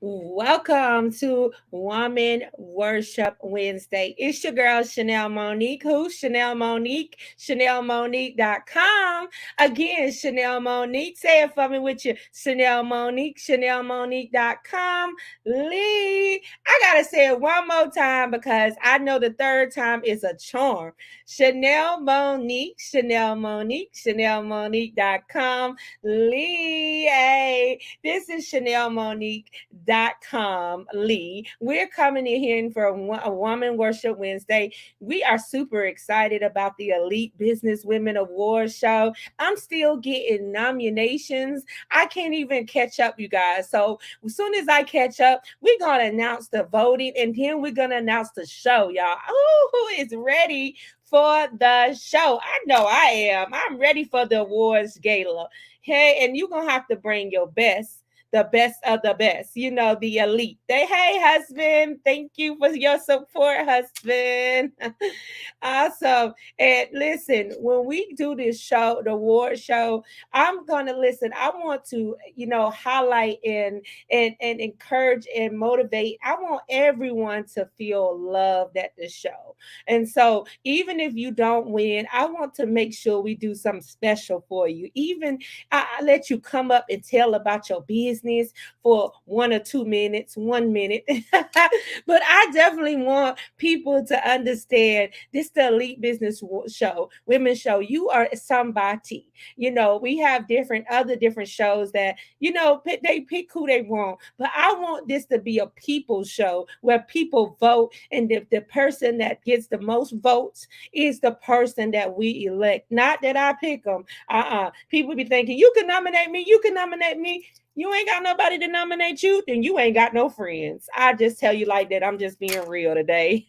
Welcome to Woman Worship Wednesday. It's your girl Chanel Monique. Who's Chanel Monique? ChanelMonique.com. Again, Chanel Monique. Say it for me with you. Chanel Monique. ChanelMonique.com. Lee. I gotta say it one more time because I know the third time is a charm. Chanel Monique. Chanel Monique. ChanelMonique.com. Lee. Hey, this is Chanel Monique.com. Lee. We're coming in here for a Woman Worship Wednesday. We are super excited about the Elite Business Women Award show. I'm still getting nominations. I can't even catch up, you guys. So as soon as I catch up, we're going to announce the voting and then we're going to announce the show, y'all. Who is ready for the show? I know I am. I'm ready for the awards gala. Hey, and you're going to have to bring your best, the best of the best, the elite. Hey, husband, thank you for your support, husband. Awesome. And listen, when we do this show, the award show, I'm gonna listen. I want to, highlight and encourage and motivate. I want everyone to feel loved at the show. And so even if you don't win, I want to make sure we do something special for you. Even I let you come up and tell about your business for 1 or 2 minutes, 1 minute. But I definitely want people to understand this the Elite Business Show, Women's Show. You are somebody. We have different shows that, they pick who they want. But I want this to be a people show where people vote. And if the person that gets the most votes is the person that we elect. Not that I pick them. People be thinking, you can nominate me, you can nominate me. You ain't got nobody to nominate you, then you ain't got no friends. I just tell you like that. I'm just being real today.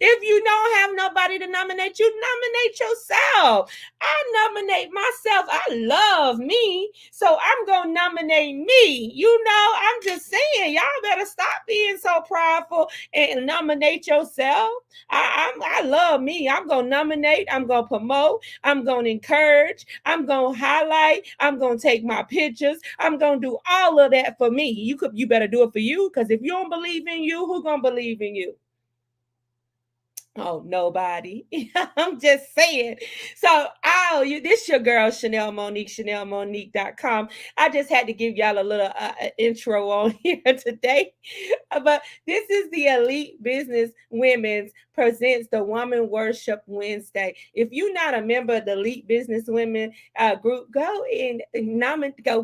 If you don't have nobody to nominate you, nominate yourself. I nominate myself. I love me. So I'm going to nominate me. I'm just saying, y'all better stop being so prideful and nominate yourself. I love me. I'm going to nominate. I'm going to promote. I'm going to encourage. I'm going to highlight. I'm going to take my pictures. I'm going to do all of that for me. You better do it for you, because if you don't believe in you, who going to believe in you? Oh, nobody. I'm just saying. So, this your girl, Chanel Monique, ChanelMonique.com. I just had to give y'all a little intro on here today. But this is the Elite Business Women's presents the Woman Worship Wednesday. If you're not a member of the Elite Business Women group, go and go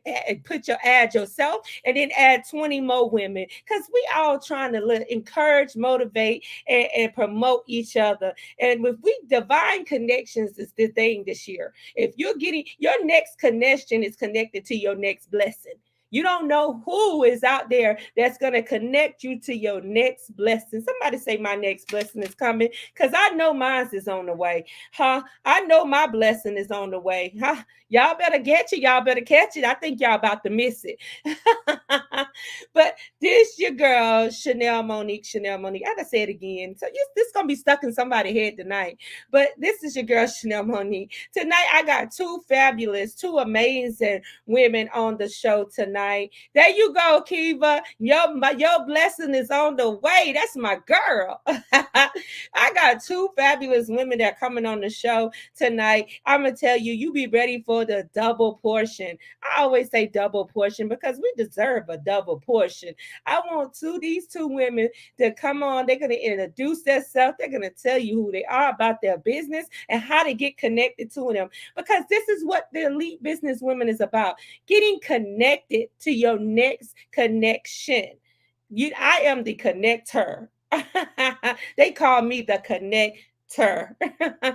and put your ad yourself, and then add 20 more women, because we all trying to encourage, motivate, and promote each other. And if we divine connections is the thing this year. If you're getting your next connection is connected to your next blessing. You don't know who is out there that's going to connect you to your next blessing. Somebody say my next blessing is coming, because I know mine is on the way. I know my blessing is on the way. Y'all better get it. Y'all better catch it. I think y'all about to miss it. But this your girl, Chanel Monique, Chanel Monique. I gotta say it again. So this gonna be stuck in somebody's head tonight. But this is your girl, Chanel Monique. Tonight I got two amazing women on the show tonight. There you go, Kiva. Your blessing is on the way. That's my girl. I got two fabulous women that are coming on the show tonight. I'm gonna tell you, you be ready for the double portion. I always say double portion because we deserve a double portion. I want these two women to come on. They're going to introduce themselves. They're going to tell you who they are, about their business, and how to get connected to them. Because this is what the Elite Business Women is about: getting connected to your next connection. I am the connector. They call me the connector.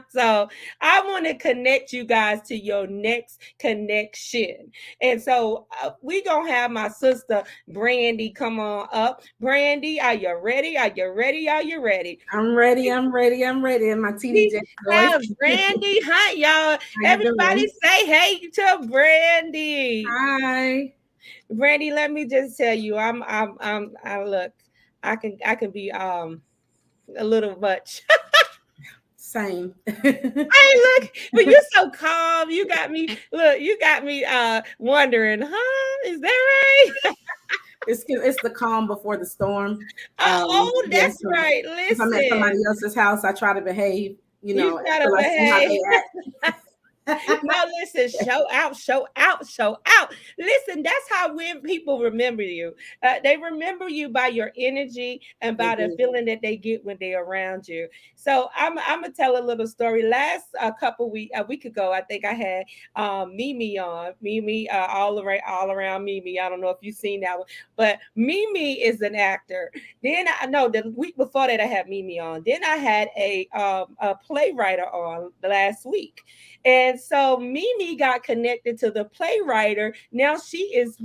So I want to connect you guys to your next connection. And so we going to have my sister Brandy come on up. Brandy, are you ready? Are you ready? Are you ready? I'm ready. I'm ready. I'm ready. And my TD We J voice. have Brandy. Hi, y'all. How you Everybody doing? say hey to Brandy. Hi. Brandy, let me just tell you, I look, I can be a little much. Same. Hey, look, but you're so calm. You got me. Look, you got me wondering, huh? Is that right? It's the calm before the storm. Oh, Yes. that's right. If I'm at somebody Listen, else's house, I try to behave, you gotta until I see how behave. they act. No, listen, show out, show out, show out. Listen, that's how when people remember you. They remember you by your energy and They by the do. feeling that they get when they're around you. So I'm gonna tell a little story. Last couple week a week ago, I think I had Mimi on. Mimi, all around Mimi. I don't know if you've seen that one, but Mimi is an actor. Then I know the week before that I had Mimi on. Then I had a playwright on last week. And so Mimi got connected to the playwright. Now she is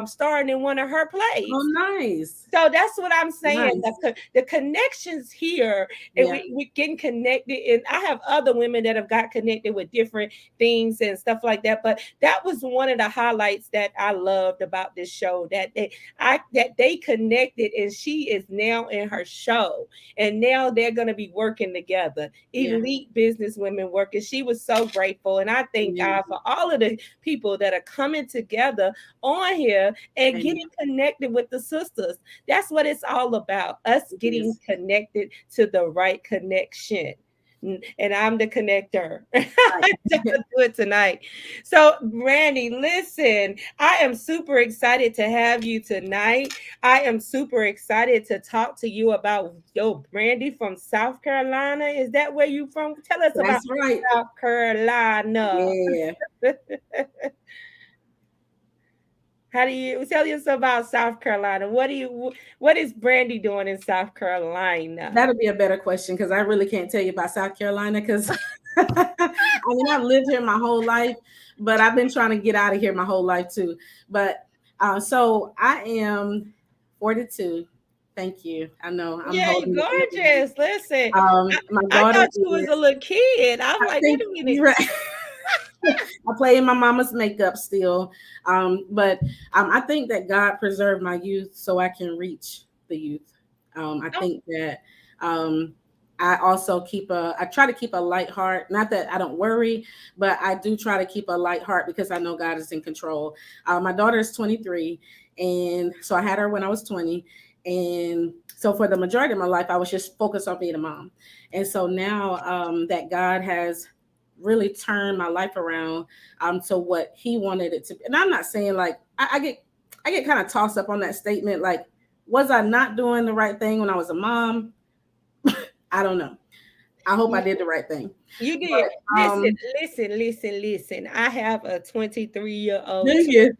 starring in one of her Oh, plays. nice. So that's what I'm saying. Nice. The connections here, and Yeah. we getting connected. And I have other women that have got connected with different things and stuff like that. But that was one of the highlights that I loved about this show. That they connected, and she is now in her show, and now they're going to be working together. Yeah. Elite business women working. She was so grateful, and I thank Yeah. God for all of the people that are coming together on here and Amen. getting connected with the sisters. That's what it's all about. Us It getting is. connected to the right connection. And I'm the connector. Right. Do it tonight. So, Brandy, listen, I am super excited to have you tonight. I am super excited to talk to you about Brandy from South Carolina. Is that where you from? Tell us about That's right. South Carolina. Yeah. How do you tell us about South Carolina? What is Brandy doing in South Carolina? That'll be a better question because I really can't tell you about South Carolina because I've lived here my whole life, but I've been trying to get out of here my whole life too. But so I am 42. Thank you. I know I'm Yeah, you holding it. gorgeous. Listen, My I daughter thought you was a is, little kid. I'm I like, wait think a minute. you're right. I play in my mama's makeup still. But I think that God preserved my youth so I can reach the youth. I Oh, think that um, I also I try to keep a light heart. Not that I don't worry, but I do try to keep a light heart because I know God is in control. My daughter is 23, and so I had her when I was 20. And so for the majority of my life, I was just focused on being a mom. And so now that God has really turned my life around to what he wanted it to be. And I'm not saying like I get kind of tossed up on that statement, like, was I not doing the right thing when I was a mom? I don't know. I hope I did the right thing. you did. But Listen. I have a 23-year-old thank you.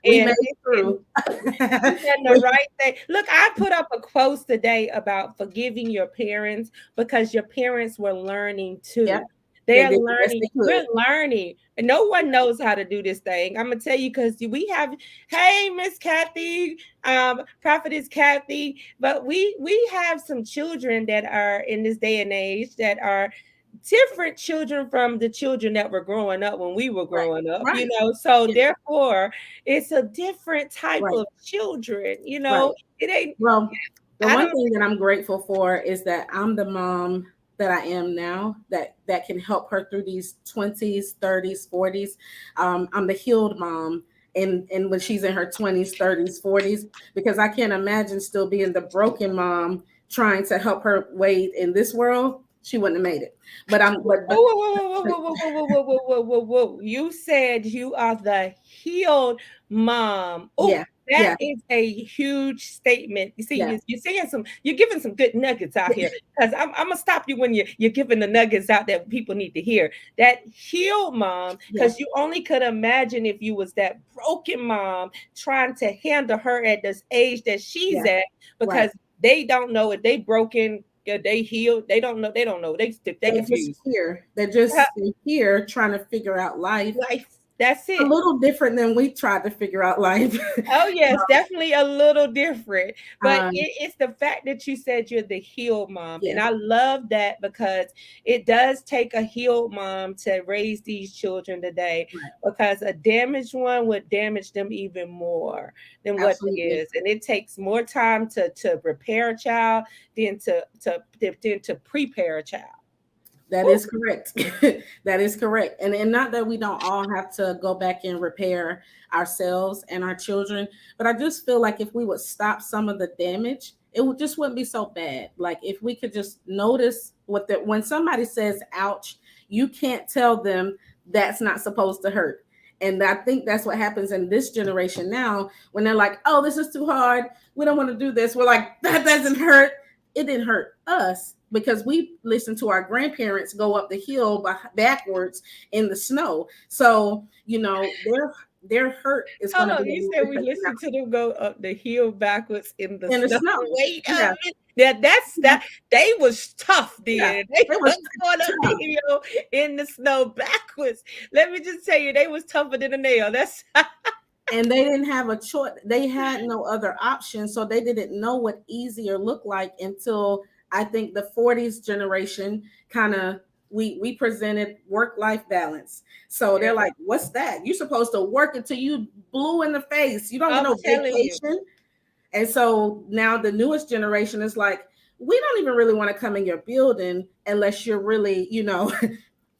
We made and it through. you said the right thing. Look, I put up a post today about forgiving your parents because your parents were learning Yep. too. They They're did the best learning. they We're could. learning. And no one knows how to do this thing. I'm gonna tell you because we have, hey, Miss Kathy, Prophetess Kathy, but we have some children that are in this day and age that are different children from the children that were growing up when we were Right. growing up, Right. so Yeah. therefore it's a different type Right. of children, Right. it ain't, Well, the I one don't, thing that I'm grateful for is that I'm the mom that I am now that can help her through these 20s, 30s, 40s. I'm the healed mom and when she's in her 20s, 30s, 40s, because I can't imagine still being the broken mom trying to help her wade in this world. She wouldn't have made it. But I'm whoa, whoa, whoa, whoa, whoa, whoa, whoa, whoa, whoa, whoa, whoa. You said you are the healed mom. Oh, yeah, that yeah, is a huge statement. You see, yeah, you're saying you're giving some good nuggets out here. Because I'm gonna stop you when you're giving the nuggets out that people need to hear. That healed mom, yeah, because you only could imagine if you was that broken mom trying to handle her at this age that she's yeah. at, Right. because they don't know if they broken, they healed. They don't know. They don't know. They They're just confused. here. They're just here trying to figure out life. Life. That's A it. little different than we tried to figure out life. Oh yes, definitely a little different. But um, it's the fact that you said you're the healed mom. And yes, I love that because it does take a healed mom to raise these children today, right, because a damaged one would damage them even more than what it absolutely. is. And it takes more time to repair a child than to prepare a child. That Woo. is correct. That is correct. And not that we don't all have to go back and repair ourselves and our children, but I just feel like if we would stop some of the damage, it would just wouldn't be so bad. Like if we could just notice what that when somebody says ouch, you can't tell them that's not supposed to hurt. And I think that's what happens in this generation now when they're like, oh, this is too hard. We don't want to do this. We're like, that doesn't hurt. It didn't hurt us because we listened to our grandparents go up the hill backwards in the snow. So, their hurt is going Hold to on, be a you little said we different listened to them go up the hill backwards in the in the snow. snow. Wait a Yeah. minute. That's that they was tough Yeah. then. They It was was going up the tough. hill in the snow backwards. Let me just tell you, they was tougher than a nail. That's And they didn't have a choice. They had no other option. So they didn't know what easier looked like until I think the 40s generation kind of we presented work-life balance. So yeah, they're like, what's that? You're supposed to work until you blue in the face. You don't get I'm no telling you. vacation. And so now the newest generation is like, we don't even really want to come in your building unless you're really,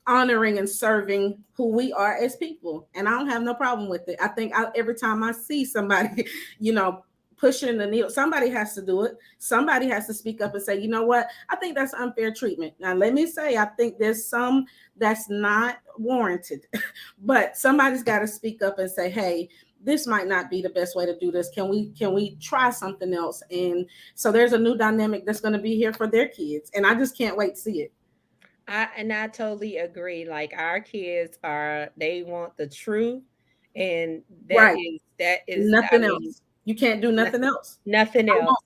honoring and serving who we are as people. And I don't have no problem with it. I think every time I see somebody, you know, pushing the needle, somebody has to do it. Somebody has to speak up and say, you know what? I think that's unfair treatment. Now, let me say, I think there's some that's not warranted, but somebody's got to speak up and say, hey, this might not be the best way to do this. Can we try something else? And so there's a new dynamic that's going to be here for their kids. And I just can't wait to see it. I totally agree. Like our kids they want the truth, and Right. that is I Nothing mean, else. You can't do no- nothing else. nothing I else.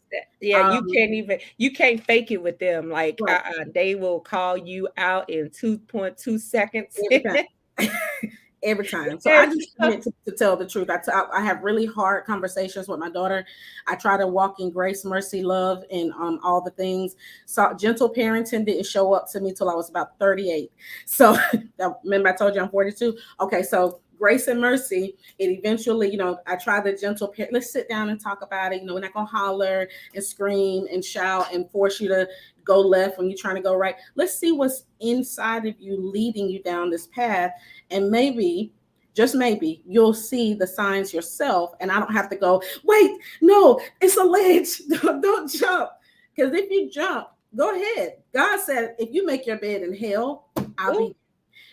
Yeah, won't. you can't fake it with them. Like Right. they will call you out in 2.2 seconds. Every time. Every time. So I And just so- meant to tell the truth. I have really hard conversations with my daughter. I try to walk in grace, mercy, love, and all the things. So gentle parenting didn't show up to me till I was about 38. So remember I told you I'm 42. Okay, so grace and mercy, it eventually, I try the gentle parent. Let's sit down and talk about it. We're not gonna holler and scream and shout and force you to go left when you're trying to go right. Let's see what's inside of you leading you down this path. And maybe, just maybe, you'll see the signs yourself. And I don't have to go, wait, no, it's a ledge. Don't jump. Because if you jump, go ahead. God said, if you make your bed in hell, I'll Ooh, be.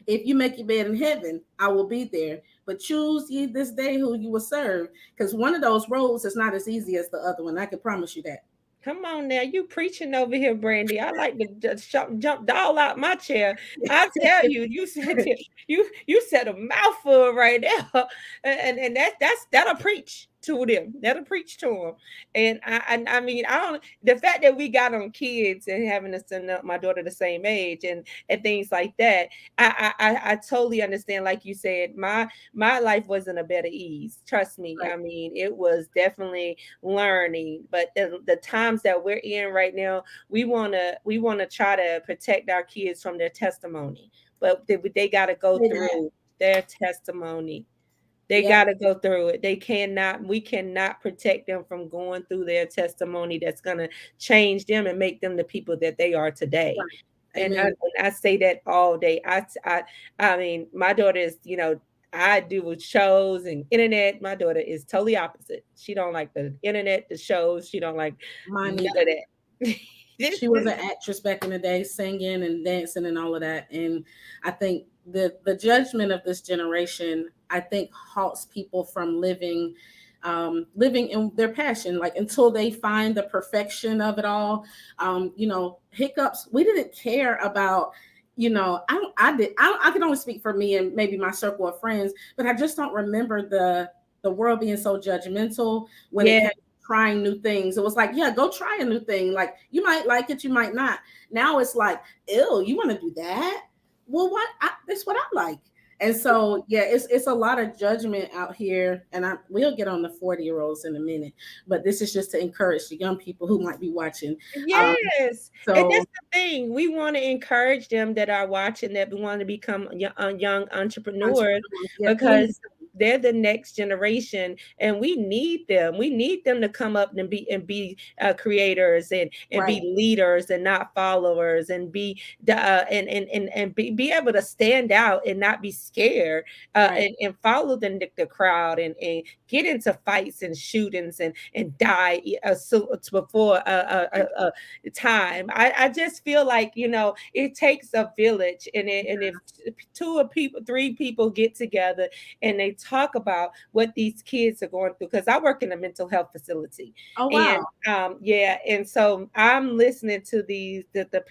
If you make your bed in heaven, I will be there. But choose ye this day who you will serve. Because one of those roads is not as easy as the other one. I can promise you that. come on now, you preaching over here, Brandy. I like to just jump all out my chair. I tell you, you said a mouthful right there, and that'll preach to them. That'll preach to them. And I mean, I don't the fact that we got on kids and having to send up my daughter the same age and things like that. I totally understand. Like you said, my life wasn't a bed of ease. Trust me. Right. I mean, it was definitely learning, but the times that we're in right now, we want to try to protect our kids from their testimony, but they got to go Say that. through their testimony. They Yep. got to go through it. We cannot protect them from going through their testimony that's going to change them and make them the people that they are today. Right. And Amen. I say that all day. I mean, my daughter is, I do with shows and internet. My daughter is totally opposite. She don't like the internet, the shows. She don't like Mine none either. of that. She was an actress back in the day, singing and dancing and all of that. And I think the judgment of this generation, I think, halts people from living in their passion, like until they find the perfection of it all. Hiccups. We didn't care about. I can only speak for me and maybe my circle of friends, but I just don't remember the world being so judgmental when it Yeah, came trying new things. It was like, yeah, go try a new thing. Like you might like it, you might not. Now it's like, ew, you want to do that? Well, that's what I like. And so, yeah, it's a lot of judgment out here, and we'll get on the 40-year-olds in a minute, but this is just to encourage the young people who might be watching. Um, Yes, and so, that's the thing. We want to encourage them that are watching that we want to become young entrepreneurs entrepreneurs, yeah, please, because they're the next generation, and we need them. We need them to come up and be creators and right, be leaders and not followers, and be and be able to stand out and not be scared, right, and follow the crowd, and get into fights and shootings and die so before time. I just feel like, it takes a village, and if two or people, three people get together and they talk about what these kids are going through, because I work in a mental health facility, oh and wow, yeah, and so I'm listening to the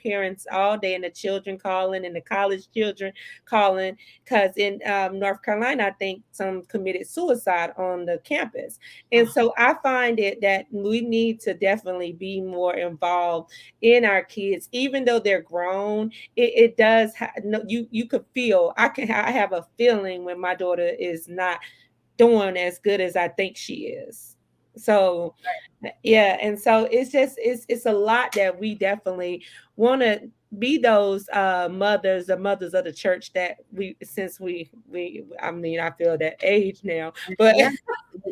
parents all day, and the children calling, and the college children calling, because in North Carolina, I think some committed suicide on the campus. And oh, so I find it that we need to definitely be more involved in our kids, even though they're grown. It does. No, you could feel. I have a feeling when my daughter is not doing as good as I think she is. So yeah, and so it's a lot that we definitely want to be those mothers, the mothers of the church, that we since we I mean, I feel that age now, but yeah,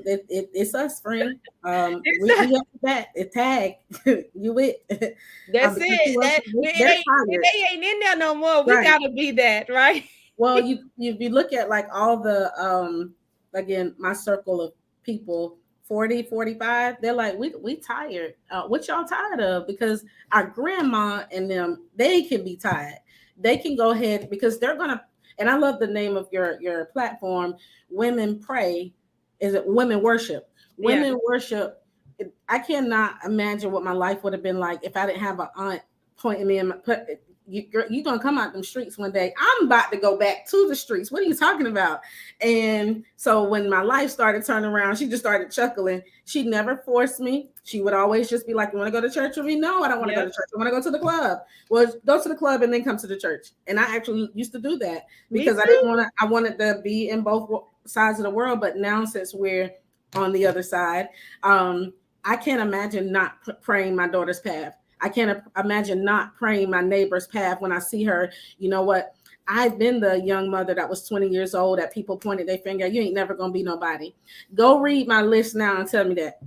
it's us, friend. We it's have that it tag you with, that's because it. That it they're ain't tired, they ain't in there no more. We right? gotta be that, right? Well, you look at like all the again, my circle of people 40, 45, they're like, we tired. What y'all tired of? Because our grandma and them, they can be tired. They can go ahead because they're gonna, and I love the name of your platform, Women Pray. Is it Women Worship? Yeah, Women Worship. I cannot imagine what my life would have been like if I didn't have an aunt pointing me in my put you gonna come out them streets one day. I'm about to go back to the streets. What are you talking about? And so when my life started turning around, she just started chuckling. She never forced me. She would always just be like, "You want to go to church with me?" No, I don't want to go yep, to church. I want to go to the club. Well, go to the club and then come to the church. And I actually used to do that me because I didn't too. want to. I wanted to be in both sides of the world. But now since we're on the other side, I can't imagine not praying my daughter's path. I can't imagine not praying my neighbor's path when I see her. You know what? I've been the young mother that was 20 years old that people pointed their finger. You ain't never gonna be nobody. Go read my list now and tell me that.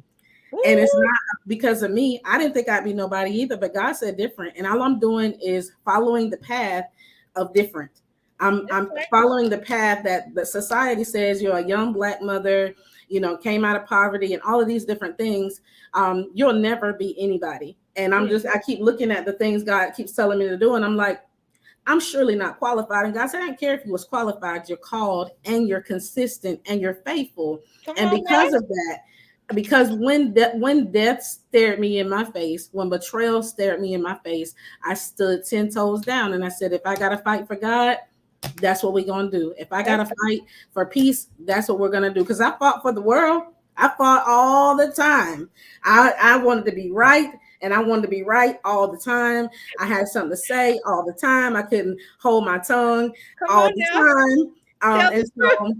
And it's Ooh, not because of me. I didn't think I'd be nobody either, but God said different. And all I'm doing is following the path of different. that's I'm right. following the path that the society says you're a young black mother, came out of poverty and all of these different things. You'll never be anybody. And Mm, I keep looking at the things God keeps telling me to do, and I'm like, I'm surely not qualified. And God said, I don't care if you was qualified, you're called and you're consistent and you're faithful. come And on now. because of that, because when death stared me in my face, when betrayal stared me in my face, I stood 10 toes down and I said, if I gotta fight for God, that's what we're gonna do. If I That's gotta fight for peace, that's what we're gonna do. Because I fought for the world. I fought all the time. I wanted to be right, and I wanted to be right all the time. I had something to say all the time. I couldn't hold my tongue come all on the now. time. Tell And the truth.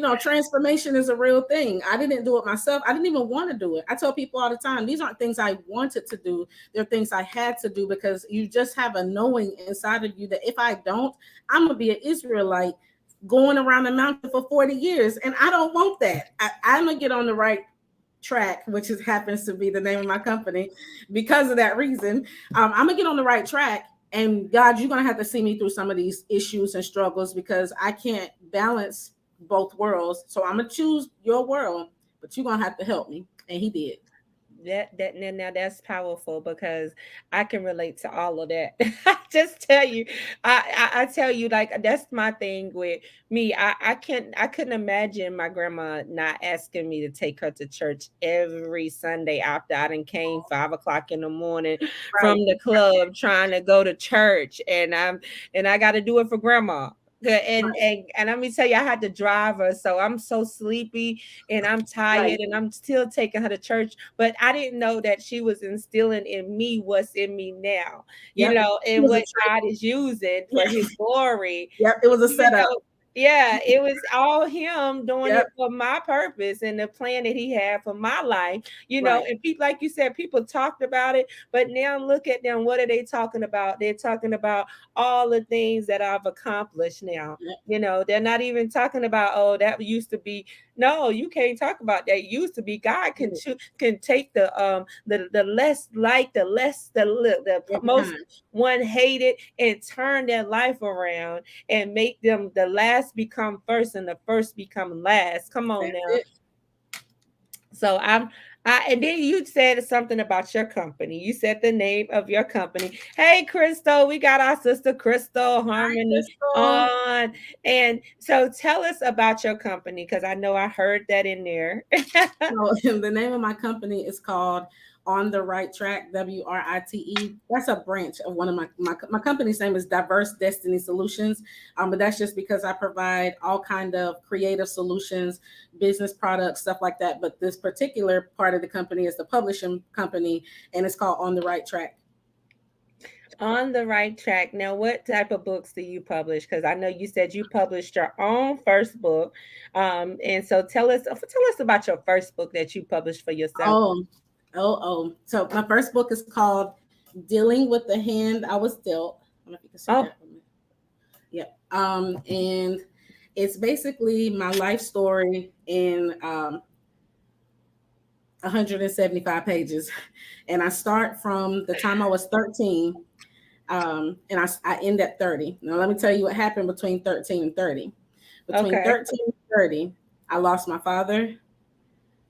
so transformation is a real thing. I didn't do it myself. I didn't even want to do it. I tell people all the time, these aren't things I wanted to do. They're things I had to do because you just have a knowing inside of you that if I don't, I'm going to be an Israelite going around the mountain for 40 years. And I don't want that. I'm going to get on the right track, which happens to be the name of my company because of that reason. I'm going to get on the right track. And God, you're going to have to see me through some of these issues and struggles because I can't balance both worlds. So I'm gonna choose your world, but you're gonna have to help me. And he did. That now that's powerful, because I can relate to all of that. I just tell you, I tell you, like, that's my thing with me. I couldn't imagine my grandma not asking me to take her to church every Sunday after I done came 5 o'clock in the morning from Right. the club trying to go to church, and I got to do it for grandma. Good. Right. And let me tell you, I had to drive her, so I'm so sleepy and I'm tired, Right. and I'm still taking her to church. But I didn't know that she was instilling in me what's in me now, Yep. It and was a what trick. God is using for Yeah. His glory. Yep. It was a Even setup. though, yeah, it was all Him doing Yep. it for my purpose and the plan that He had for my life. Right. And people, like you said, people talked about it, but now look at them. What are they talking about? They're talking about all the things that I've accomplished now. Yep. They're not even talking about, oh, that used to be. No, you can't talk about that used to be. God can Right. can take the less like the Every most time. one hated and turn their life around and make them the last become first and the first become last. Come on That's now. it. So and then you said something about your company. You said the name of your company. Hey, Crystal, we got our sister Crystal Hi, Harmony Crystal. on. And so tell us about your company because I know I heard that in there. So the name of my company is called On the Right Track, WRITE. That's a branch of one of my company's name is Diverse Destiny Solutions. But that's just because I provide all kind of creative solutions, business products, stuff like that. But this particular part of the company is the publishing company, and it's called On the Right Track. On the right track. Now, what type of books do you publish? Because I know you said you published your own first book. And so tell us about your first book that you published for yourself. Oh, oh. So my first book is called Dealing with the Hand I Was Dealt. I don't know if you can see Oh, that. Yep. And it's basically my life story in 175 pages. And I start from the time I was 13, and I end at 30. Now, let me tell you what happened between 13 and 30. Between okay. 13 and 30, I lost my father.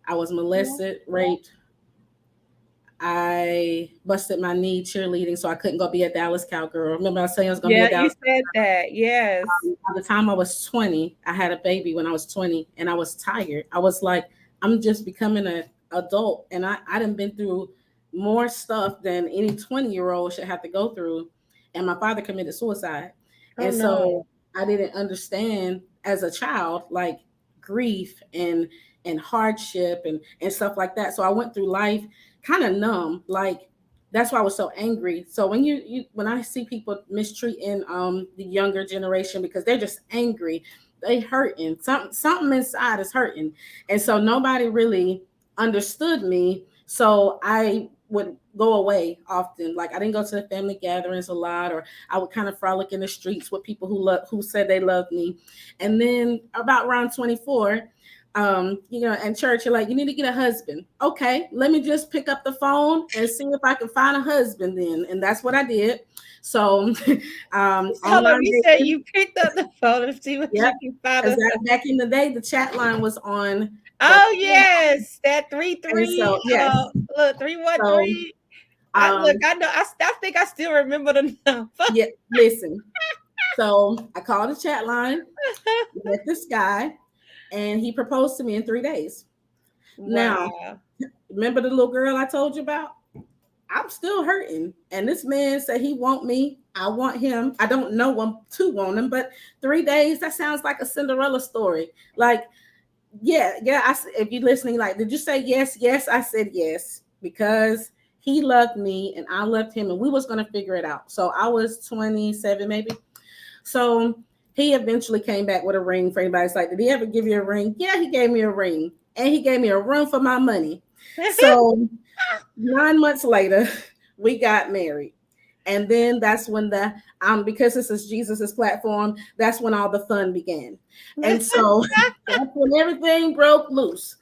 I was molested, raped. I busted my knee cheerleading, so I couldn't go be a Dallas Cowgirl. Remember, I was saying I was going to be Yeah, a you Dallas. said that. Yes. By the time I was 20, I had a baby when I was 20, and I was tired. I was like, I'm just becoming an adult, and I done been through more stuff than any 20-year-old should have to go through. And my father committed suicide. Oh And no. so I didn't understand as a child, like grief and hardship and stuff like that. So I went through life kind of numb, like that's why I was so angry. So when I see people mistreating the younger generation because they're just angry, they hurting. Something inside is hurting. And so nobody really understood me. So I would go away often. Like I didn't go to the family gatherings a lot, or I would kind of frolic in the streets with people who said they loved me. And then about around 24, and church, you're like, you need to get a husband. Okay, let me just pick up the phone and see if I can find a husband then. And that's what I did. So Hold on, online you said dating. you picked up the phone to see what Yep. you can find Because us. that back in the day, the chat line was on the Oh yes, that three and three. so yes. Look, three one So three. Look. um I know. I think I still remember the number. yeah, listen. So I called the chat line, met this guy, and he proposed to me in 3 days. Now, Wow. remember the little girl I told you about? I'm still hurting. And this man said he want me. I want him. I don't know him to want him, but 3 days, that sounds like a Cinderella story. Like, yeah. If you're listening, like, did you say yes? Yes, I said yes, because he loved me and I loved him and we was going to figure it out. So I was 27, maybe. So he eventually came back with a ring for anybody's like, did he ever give you a ring? Yeah, he gave me a ring. And he gave me a run for my money. So 9 months later, we got married. And then that's when because this is Jesus's platform, that's when all the fun began. And so that's when everything broke loose.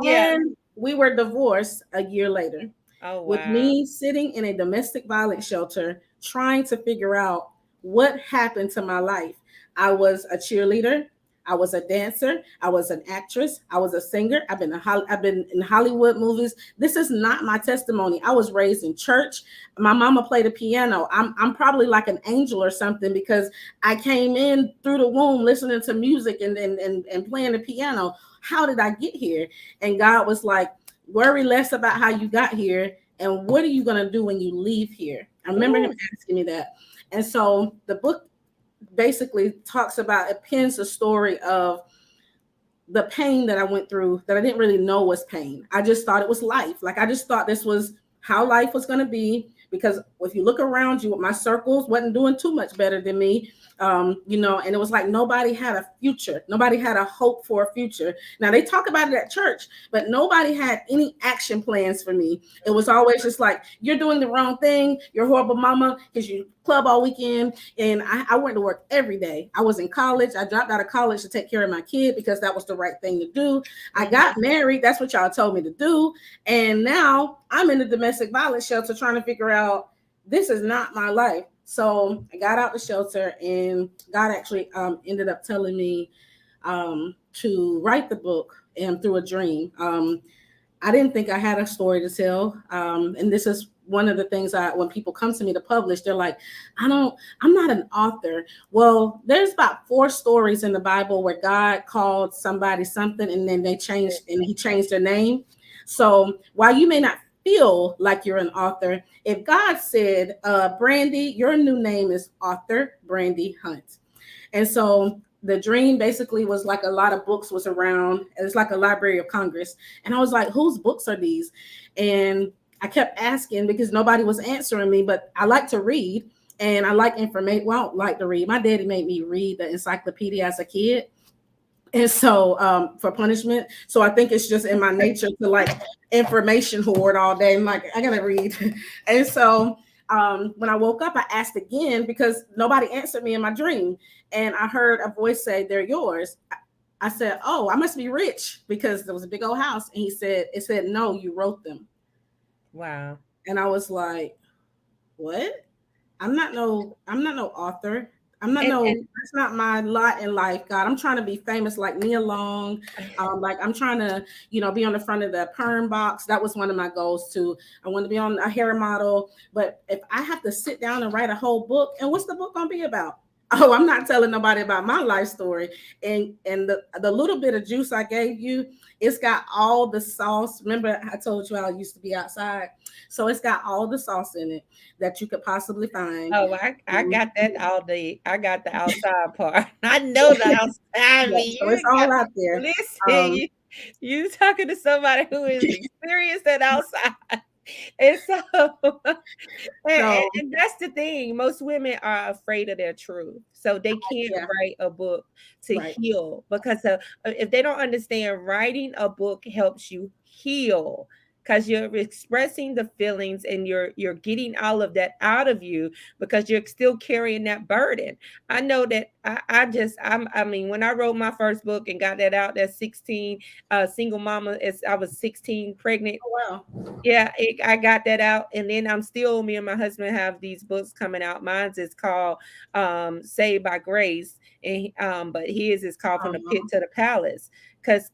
Yeah. And we were divorced a year later, Oh with wow. me sitting in a domestic violence shelter trying to figure out what happened to my life. I was a cheerleader. I was a dancer. I was an actress. I was a singer. I've been in Hollywood movies. This is not my testimony. I was raised in church. My mama played the piano. I'm probably like an angel or something because I came in through the womb listening to music and playing the piano. How did I get here? And God was like, worry less about how you got here and what are you going to do when you leave here? I remember him Ooh. asking me that. And so the book basically talks about, it pins the story of the pain that I went through that I didn't really know was pain. I just thought it was life. Like I just thought this was how life was going to be, because if you look around you, my circles wasn't doing too much better than me. And it was like nobody had a future. Nobody had a hope for a future. Now they talk about it at church, but nobody had any action plans for me. It was always just like, you're doing the wrong thing. You're a horrible mama because you club all weekend. And I went to work every day. I was in college. I dropped out of college to take care of my kid because that was the right thing to do. I got married. That's what y'all told me to do. And now I'm in the domestic violence shelter trying to figure out, this is not my life. So I got out the shelter, and God actually ended up telling me to write the book, and through a dream. I didn't think I had a story to tell. And this is one of the things when people come to me to publish, they're like, I'm not an author. Well, there's about 4 stories in the Bible where God called somebody something and then he changed their name. So while you may not feel like you're an author, if God said, Brandy, your new name is author Brandy Hunt. And so the dream basically was like a lot of books was around. It's like a Library of Congress. And I was like, whose books are these? And I kept asking because nobody was answering me, but I like to read and I like information. Well, I don't like to read. My daddy made me read the encyclopedia as a kid. And so for punishment. So I think it's just in my nature to like information hoard all day. I'm like, I gotta read. And so when I woke up, I asked again because nobody answered me in my dream. And I heard a voice say, they're yours. I said, oh, I must be rich because there was a big old house. And it said, no, you wrote them. Wow. And I was like, what? I'm not no author. That's not my lot in life, God. I'm trying to be famous like Nia Long. Like I'm trying to, be on the front of the perm box. That was one of my goals too. I want to be on a hair model. But if I have to sit down and write a whole book, and what's the book gonna be about? Oh, I'm not telling nobody about my life story. And the little bit of juice I gave you, it's got all the sauce. Remember, I told you I used to be outside. So it's got all the sauce in it that you could possibly find. Oh, I got that all day. I got the outside part. I know the outside. So it's all out there. Listen, you talking to somebody who is experienced at outside. And and that's the thing. Most women are afraid of their truth, so they can't write a book to heal because if they don't understand, writing a book helps you heal because you're expressing the feelings and you're getting all of that out of you because you're still carrying that burden. I know that I mean, when I wrote my first book and got that out, that 16 single mama, as I was 16 pregnant. Oh, wow. Yeah, I got that out, and then me and my husband have these books coming out. Mine's is called Saved by Grace, and but his is called From the Pit to the Palace. Because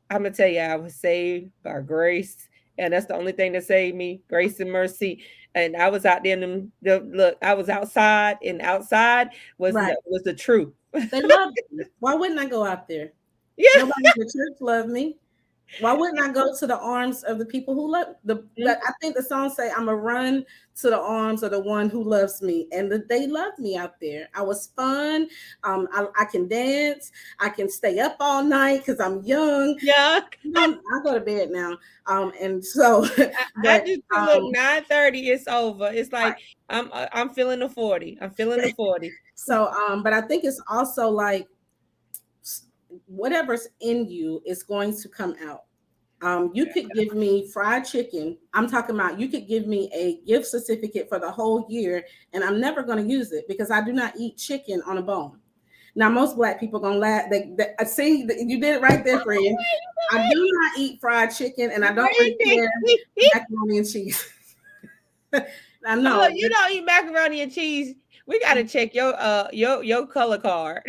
I'm gonna tell you, I was saved by grace, and that's the only thing that saved me, grace and mercy. And I was out there look, I was outside, and outside was the truth. They love me. Why wouldn't I go out there? Yeah. Nobody in the church loved me. Why wouldn't I go to the arms of the people who love I think the song say, I'm a run to the arms of the one who loves me. And they loved me out there. I was fun. I can dance. I can stay up all night because I'm young. Yeah. I go to bed now. And so I just look, 9:30, it's over. It's like I'm feeling the 40. I'm feeling the 40. So but I think it's also like whatever's in you is going to come out. You could give me fried chicken. I'm talking about you could give me a gift certificate for the whole year, and I'm never going to use it because I do not eat chicken on a bone. Now, most Black people gonna laugh. I see you did it right there, friend. I do not eat fried chicken, and I don't eat macaroni and cheese. I know you don't eat macaroni and cheese. We got to check your color card.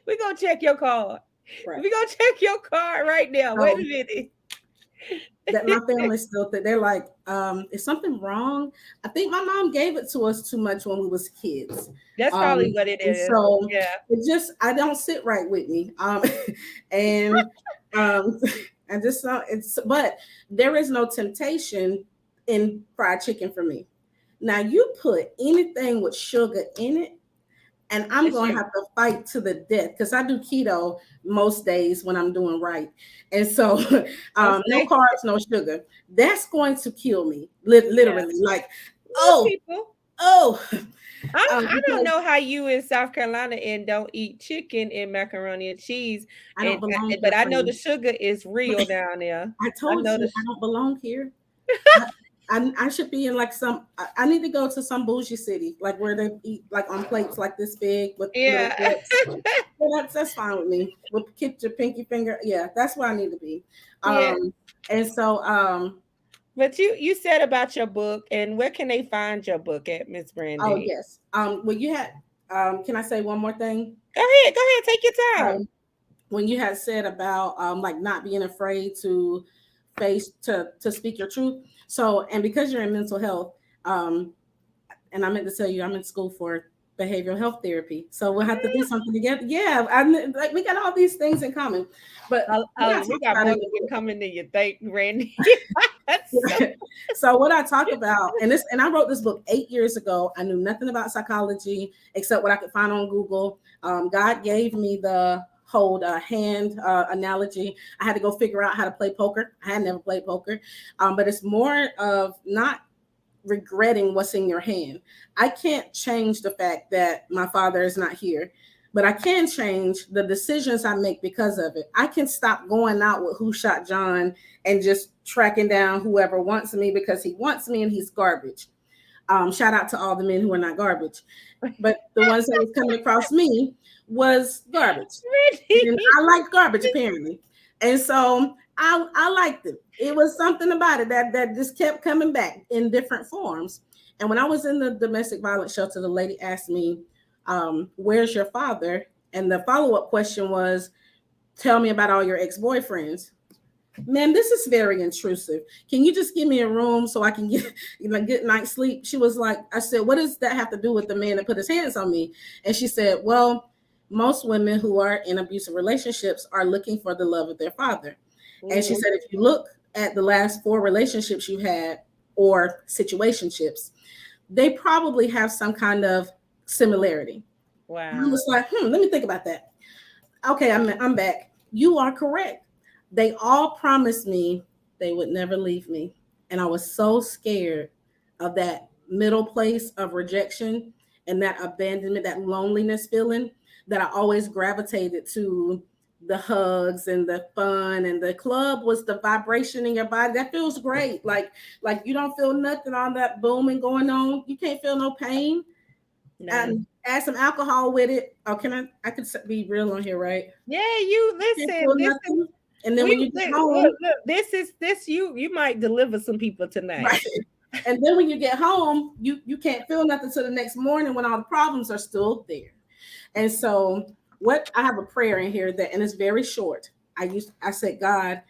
We're gonna check your card. Right. We're gonna check your card right now. Wait a minute. That my family still think they're like, is something wrong? I think my mom gave it to us too much when we was kids. That's probably what it is. So it just I don't sit right with me. And but there is no temptation in fried chicken for me. Now you put anything with sugar in it, and I'm It's gonna your have to fight to the death because I do keto most days when I'm doing right, and so no okay. carbs, no sugar. That's going to kill me, Yeah. literally. Like, Most oh, people. oh, I don't because know how you in South Carolina and don't eat chicken and macaroni and cheese, I don't belong but here, I know the friend. sugar is real down there. I I told know you the I don't belong here. I, I should be in like some. I need to go to some bougie city, like where they eat like on plates like this big with little yeah. forks. Well, that's fine with me. With keep your pinky finger. Yeah, that's where I need to be. Yeah. Um, and so But you said about your book, and where can they find your book at, Miss oh Brandy? yes. Well, you had. Can I say one more thing? Go ahead, take your time. Um, when you had said about like not being afraid to face to speak your truth. So, and because you're in mental health, um, and I meant to tell you, I'm in school for behavioral health therapy. So we'll have to do something together. Yeah, like we got all these things in common. But what I We talk got about more in in the common than you think, Randy. That's so book, so what I talk about, and I wrote this book 8 years ago. I knew nothing about psychology except what I could find on Google. God gave me the hold hand analogy. I had to go figure out how to play poker. I had never played poker, but it's more of not regretting what's in your hand. I can't change the fact that my father is not here, but I can change the decisions I make because of it. I can stop going out with Who Shot John and just tracking down whoever wants me because he wants me and he's garbage. Shout out to all the men who are not garbage, but the ones that was coming across me was garbage. And Randy. I like garbage apparently. And so I liked it. It was something about it that just kept coming back in different forms. And when I was in the domestic violence shelter, the lady asked me, where's your father? And the follow-up question was, tell me about all your ex-boyfriends. Man, this is very intrusive. Can you just give me a room so I can get good night's sleep? She was like, I said, what does that have to do with the man that put his hands on me? And she said, well, most women who are in abusive relationships are looking for the love of their father. And she Mhm. said, if you look at the last 4 relationships you had or situationships, they probably have some kind of similarity. And I Wow. was like, let me think about that. Okay, I'm back. You are correct. They all promised me they would never leave me. And I was so scared of that middle place of rejection and that abandonment, that loneliness feeling, that I always gravitated to the hugs and the fun, and the club was the vibration in your body. That feels great. Like you don't feel nothing on that booming going on. You can't feel no pain, None. and add some alcohol with it. Oh, I could be real on here, right? Yeah, you Can't listen. feel This is nothing. And then when you get home, look. This you might deliver some people tonight. right. And then when you get home, you can't feel nothing till the next morning when all the problems are still there. And so what I have a prayer in here that, and it's very short. I said, God,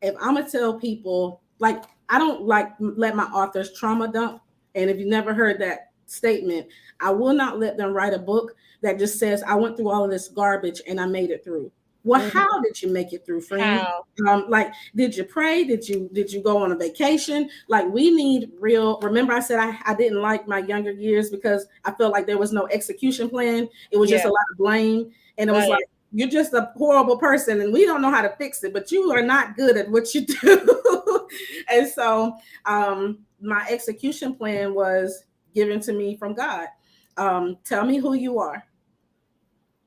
if I'm gonna tell people, like, I don't like let my authors trauma dump. And if you never heard that statement, I will not let them write a book that just says I went through all of this garbage and I made it through. Well, Mhm. how did you make it through, friend? How? Like, did you pray? Did you go on a vacation? Like, we need real. Remember, I said I didn't like my younger years because I felt like there was no execution plan. It was just Yeah. a lot of blame, and it was like, Right. you're just a horrible person, and we don't know how to fix it. But you are not good at what you do. And so, my execution plan was given to me from God. Tell me who you are.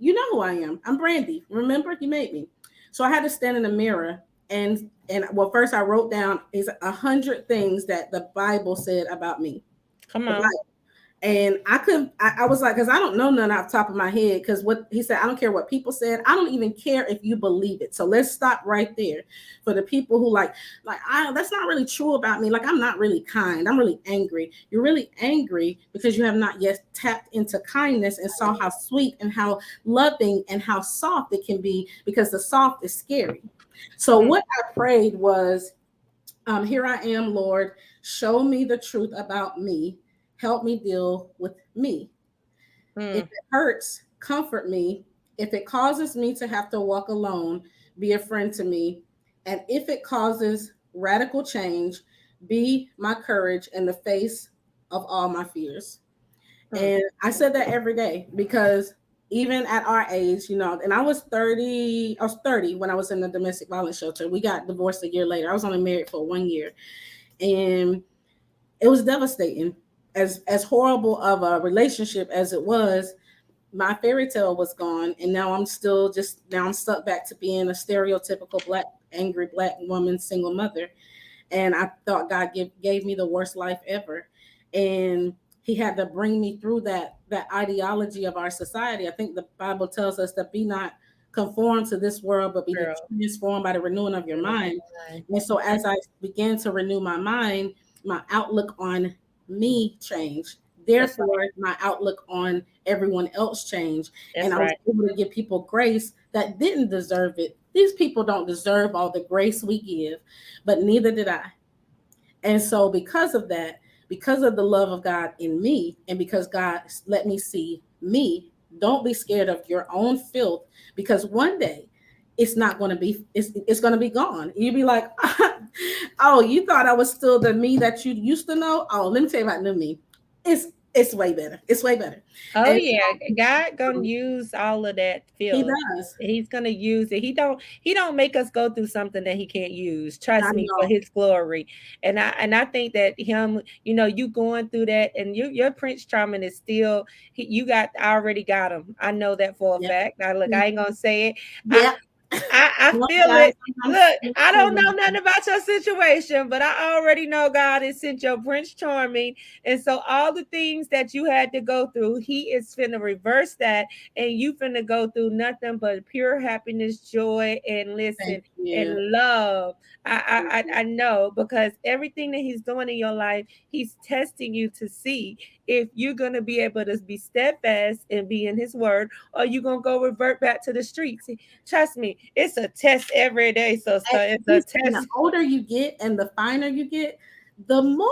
You know who I am. I'm Brandy. Remember, you made me. So I had to stand in the mirror, and well, first I wrote down is 100 things that the Bible said about me. Come The on. Bible. And I was like, because I don't know none off the top of my head. Because what he said, I don't care what people said. I don't even care if you believe it. So let's stop right there. For the people who that's not really true about me. Like, I'm not really kind. I'm really angry. You're really angry because you have not yet tapped into kindness and saw how sweet and how loving and how soft it can be, because the soft is scary. So Mm, what I prayed was, here I am, Lord, show me the truth about me. Help me deal with me. If mm, it hurts, comfort me. If it causes me to have to walk alone, be a friend to me. And if it causes radical change, be my courage in the face of all my fears. Mm, And I said that every day because even at our age, and I was 30 when I was in the domestic violence shelter. We got divorced a year later. I was only married for 1 year. And it was devastating. As horrible of a relationship as it was, my fairy tale was gone, and now I'm stuck back to being a stereotypical angry black woman, single mother. And I thought God gave me the worst life ever, and He had to bring me through that ideology of our society. I think the Bible tells us to be not conformed to this world, but be girl. transformed by the renewing of your mind. Right. And so, as I began to renew my mind, my outlook on me changed. That's right. Therefore, my outlook on everyone else changed. And That's I was right. able to give people grace that didn't deserve it. These people don't deserve all the grace we give, but neither did I. And so, because of that, because of the love of God in me, and because God let me see me, don't be scared of your own filth, because one day it's going to be gone. You'll be like, oh, you thought I was still the me that you used to know? Oh, let me tell you about new me. It's way better. It's way better. Oh And yeah, God gonna use all of that He filth. does. He's gonna use it. He don't make us go through something that he can't use. I Trust me, for know. his glory. And I think that him, you going through that, and your Prince Charming is still I already got him. I know that for a Yep. fact. Now look, I ain't gonna say it. I Yep. I Well, feel God, it. sometimes Look, I don't know nothing about your situation, but I already know God has sent your Prince Charming. And so all the things that you had to go through, he is finna reverse that. And you finna go through nothing but pure happiness, joy, and thank listen, you. and love. Thank you. I know, because everything that he's doing in your life, he's testing you to see if you're gonna be able to be steadfast and be in his word, or you gonna go revert back to the streets. Trust me, it's a test every day, sister. And It's a listen, the test. older you get and the finer you get, the more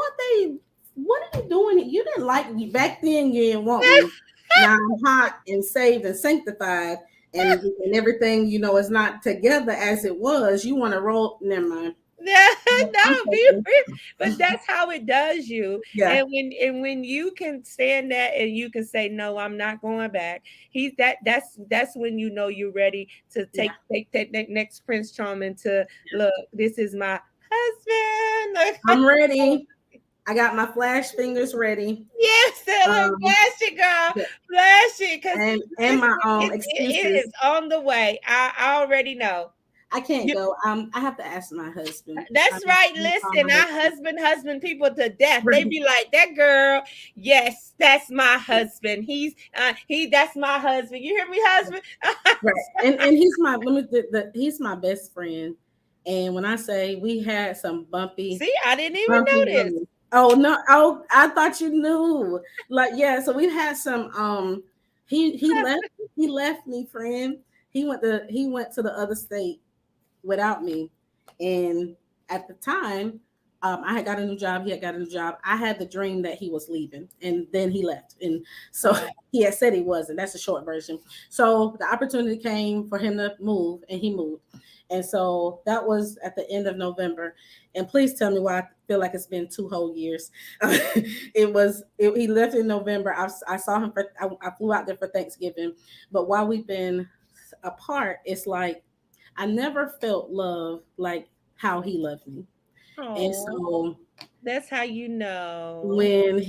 what are you doing? You didn't like me back then. You didn't want me. Now I'm hot and saved and sanctified, and everything is not together as it was. You want to roll? Never mind. No, I'm be taking. free. But that's how it does you. Yeah, And when you can stand that and you can say, no, I'm not going back. That's when you know you're ready to yeah. take that next Prince Charming to look. This is my husband. Look. I'm ready. I got my flash fingers ready. Yes, look, Um, flash it, girl, yeah, flash it, because and listen, my it excuses. is on the way. I already know. I can't You, go. I have to ask my husband. that's right. My Listen, I husband. husband people to death. They Right. be like, that girl. Yes, that's my husband. That's my husband. You hear me, husband? Right. And he's my let me he's my best friend. And when I say we had some See, I didn't even bumpy notice. roads. Oh no, oh I thought you knew. Like, yeah, so we've had some he left me, friend. He went to the other state without me. And at the time, I had got a new job. He had got a new job. I had the dream that he was leaving, and then he left. And so Wow. he had said he wasn't. That's the short version. So the opportunity came for him to move, and he moved. And so that was at the end of November. And please tell me why I feel like it's been 2 whole years. He left in November. I saw him I flew out there for Thanksgiving. But while we've been apart, it's like I never felt love like how he loved me. And Oh, so that's how you know. when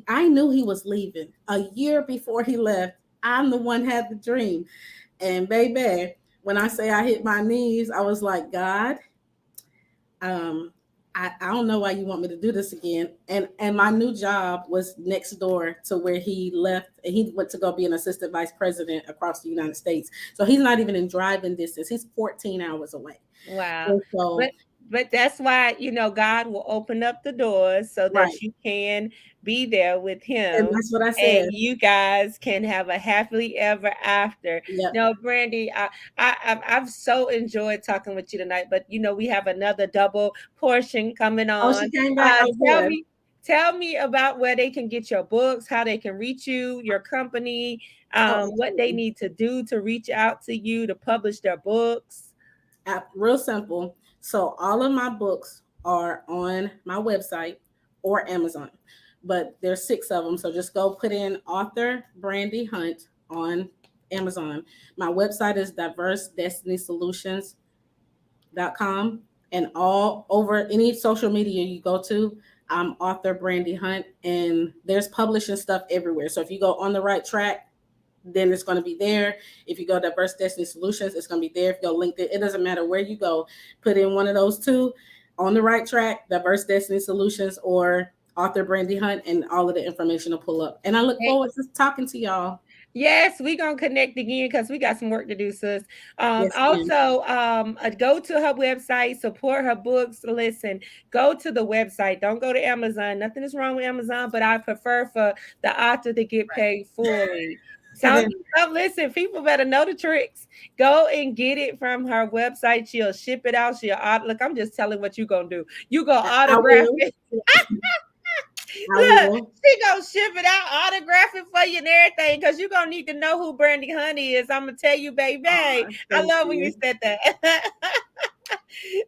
I knew he was leaving a year before he left. I'm the one had the dream. And baby, when I say I hit my knees, I was like, God, um, I don't know why you want me to do this again. And my new job was next door to where he left, and he went to go be an assistant vice president across the United States. So he's not even in driving distance. He's 14 hours away. Wow. And so, But that's why, God will open up the doors so right. that you can be there with And him, that's what I and said. you guys can have a happily ever after. Yep. No, Brandy, I've so enjoyed talking with you tonight, but we have another double portion coming Oh, she on. came back. Oh, Tell good. me, about where they can get your books, how they can reach you, your company, Oh, what they absolutely. need to do to reach out to you to publish their books. Real simple. So all of my books are on my website, or Amazon. But there's 6 of them. So just go put in author Brandy Hunt on Amazon. My website is diversedestinysolutions.com. And all over any social media you go to, I'm author Brandy Hunt. And there's publishing stuff everywhere. So if you go on the right track, then it's going to be there. If you go Diverse Destiny Solutions, it's going to be there. If you go LinkedIn, it doesn't matter where you go. Put in one of those two, on the right track, Diverse Destiny Solutions or author Brandy Hunt, and all of the information will pull up. And I look forward to talking to y'all. Yes, we gonna connect again because we got some work to do, sis. Yes, ma'am. Also, go to her website, support her books. Listen, go to the website. Don't go to Amazon. Nothing is wrong with Amazon, but I prefer for the author to get paid fully. Some, listen, people better know the tricks. Go and get it from her website. She'll ship it out. Look. I'm just telling what you gonna do. You go autograph it. Look, she gonna ship it out, autograph it for you and everything, because you're gonna need to know who Brandy Honey is. I'm gonna tell you, baby. I love when you said that.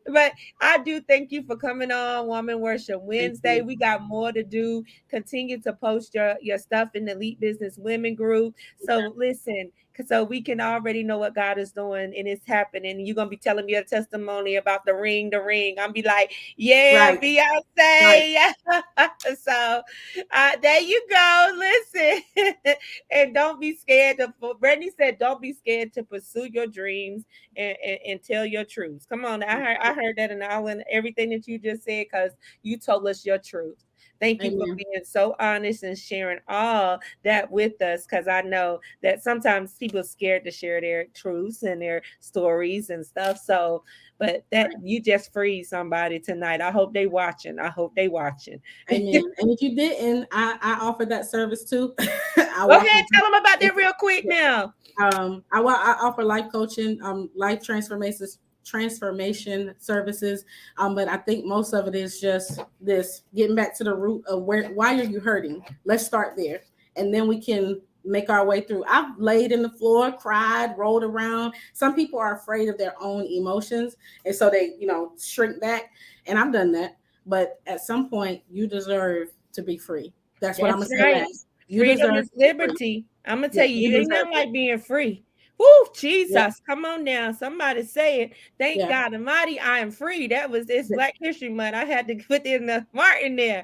But I do thank you for coming on Woman Worship Wednesday. We got more to do. Continue to post your stuff in the Elite Business Women group. So listen, so we can already know what God is doing and it's happening. You're gonna be telling me a testimony about the ring. I'm be like, yeah, right. Beyonce. Right. So there you go. Listen, and don't be scared to. Brandy said, don't be scared to pursue your dreams and tell your truths. Come on, I heard that in all and everything that you just said, because you told us your truth. Thank you for being so honest and sharing all that with us, because I know that sometimes people are scared to share their truths and their stories and stuff. So, but that you just freed somebody tonight. I hope they watching. Amen. And if you didn't, I offer that service too. Go ahead, tell them about that real quick now. I offer life coaching, life transformation services, but I think most of it is just this getting back to the root of why are you hurting. Let's start there, and then we can make our way through. I've laid in the floor, cried, rolled around. Some people are afraid of their own emotions, and so they shrink back, and I've done that. But at some point you deserve to be free. That's what I'm gonna say last. Freedom is liberty. I'm gonna tell you, ain't nothing like being free. Woo, Jesus. Come on now. Somebody say it. Thank God Almighty, I am free. It's Black History Month. I had to put in the Martin there.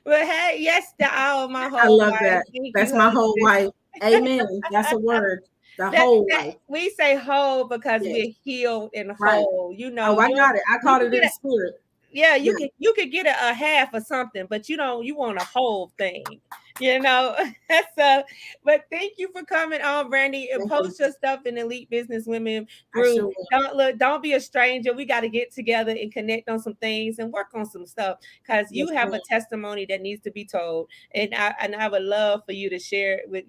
But hey, yes, my whole I love that. That's my whole life. Amen. That's a word. The whole life. We say whole because we're healed and whole. Oh, I got it. I called it in spirit. Yeah, you could get a half or something, but you want a whole thing, So, but thank you for coming on, Brandy, and post your stuff in Elite Business Women group. Don't be a stranger. We got to get together and connect on some things and work on some stuff, because you have a testimony that needs to be told, and I would love for you to share it with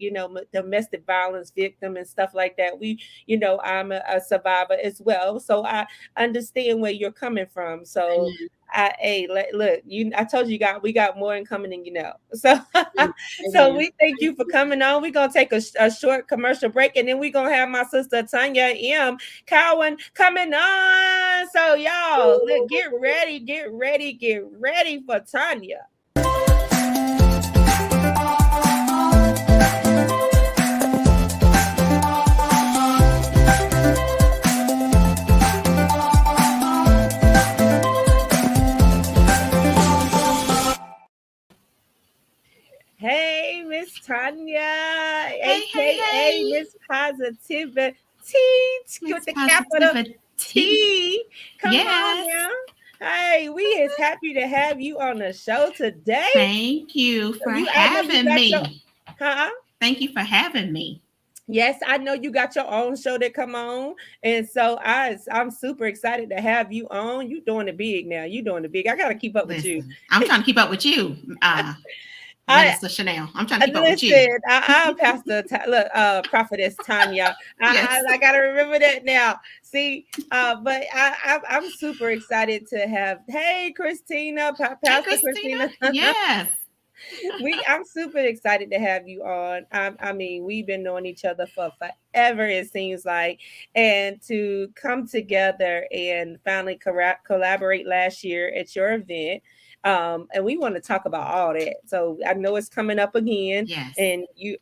domestic violence victim and stuff like that. I'm a survivor as well, so I understand where you're coming from. So. Look, I told you we got more in coming than you know. So, so we thank you for coming on. We're gonna take a short commercial break, and then we're gonna have my sister Tonya M. Cowan coming on. So y'all, look, get ready for Tonya. Hey, Miss Tonya, aka Miss Positivity with the capital T. Come on now. Hey, we is happy to have you on the show today. Thank you for having me. Thank you for having me. Yes, I know you got your own show that come on, and so I'm super excited to have you on. You doing it big now. You doing it big. I gotta keep up with you. I'm trying to keep up with you. Minister Chanel. I'm trying to keep up with you. I'm Pastor Prophetess Tonya. I gotta remember that now. See, but I'm super excited to have. Hey, Christina, Pastor Christina. Yes. I'm super excited to have you on. I mean, we've been knowing each other for forever, it seems like, and to come together and finally collaborate last year at your event. And we want to talk about all that. So I know it's coming up again. Yes.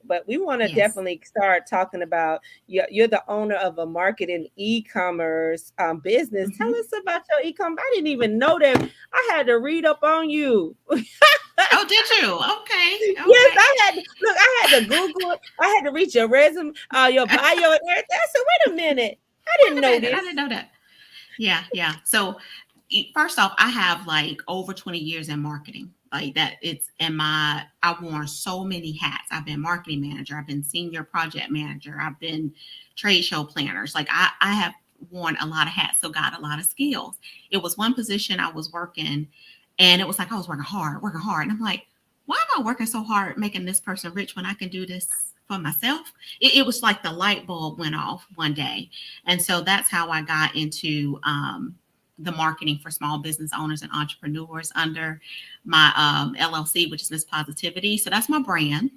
But we want to definitely start talking about you're the owner of a marketing e-commerce business. Tell us about your e-commerce. I didn't even know that. I had to read up on you. Oh, did you? Okay. Yes, I had to Google it. I had to read your resume, your bio and everything. I said, wait a minute. I didn't know this. I didn't know that. Yeah. So first off, I have like over 20 years in marketing. Like that, I've worn so many hats. I've been marketing manager. I've been senior project manager. I've been trade show planners. Like I have worn a lot of hats, so got a lot of skills. It was one position I was working, and it was like I was working hard. And I'm like, why am I working so hard making this person rich when I can do this for myself? It was like the light bulb went off one day. And so that's how I got into the marketing for small business owners and entrepreneurs under my LLC, which is Miss Positivity. So that's my brand,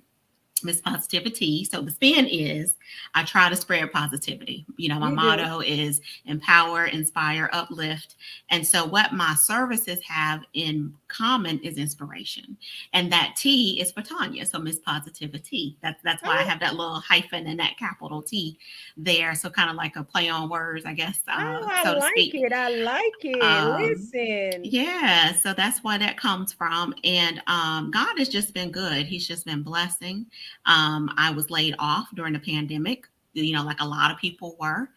Miss Positivity. So the spin is I try to spread positivity. My motto is empower, inspire, uplift. And so what my services have in common is inspiration. And that T is for Tonya. So Miss Positivity. That's why I have that little hyphen and that capital T there. So kind of like a play on words, I guess. I like it. Listen. Yeah. So that's why that comes from. And God has just been good. He's just been blessing. I was laid off during the pandemic, like a lot of people were,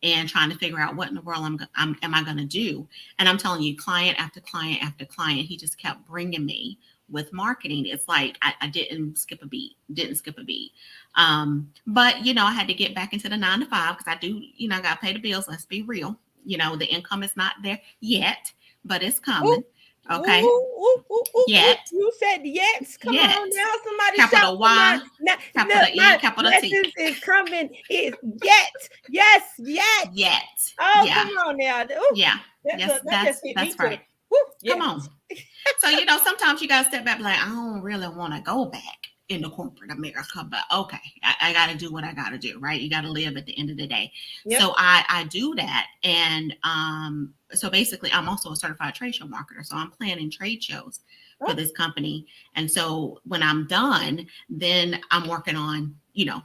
and trying to figure out what in the world am I going to do? And I'm telling you, client after client after client, he just kept bringing me with marketing. It's like I didn't skip a beat. But I had to get back into the 9 to 5 because I do, I got to pay the bills. Let's be real. The income is not there yet, but it's coming. Okay. Yet. You said yes. Come on now. Somebody capital Y, capital E, capital T. Is coming. Is yet. Yes. Oh, come on now. Ooh. Yeah. That's right. Come on. So, sometimes you got to step back like, I don't really want to go back into corporate America, but okay, I got to do what I got to do, right? You got to live at the end of the day. Yep. So I do that. And so basically I'm also a certified trade show marketer. So I'm planning trade shows for this company. And so when I'm done, then I'm working on,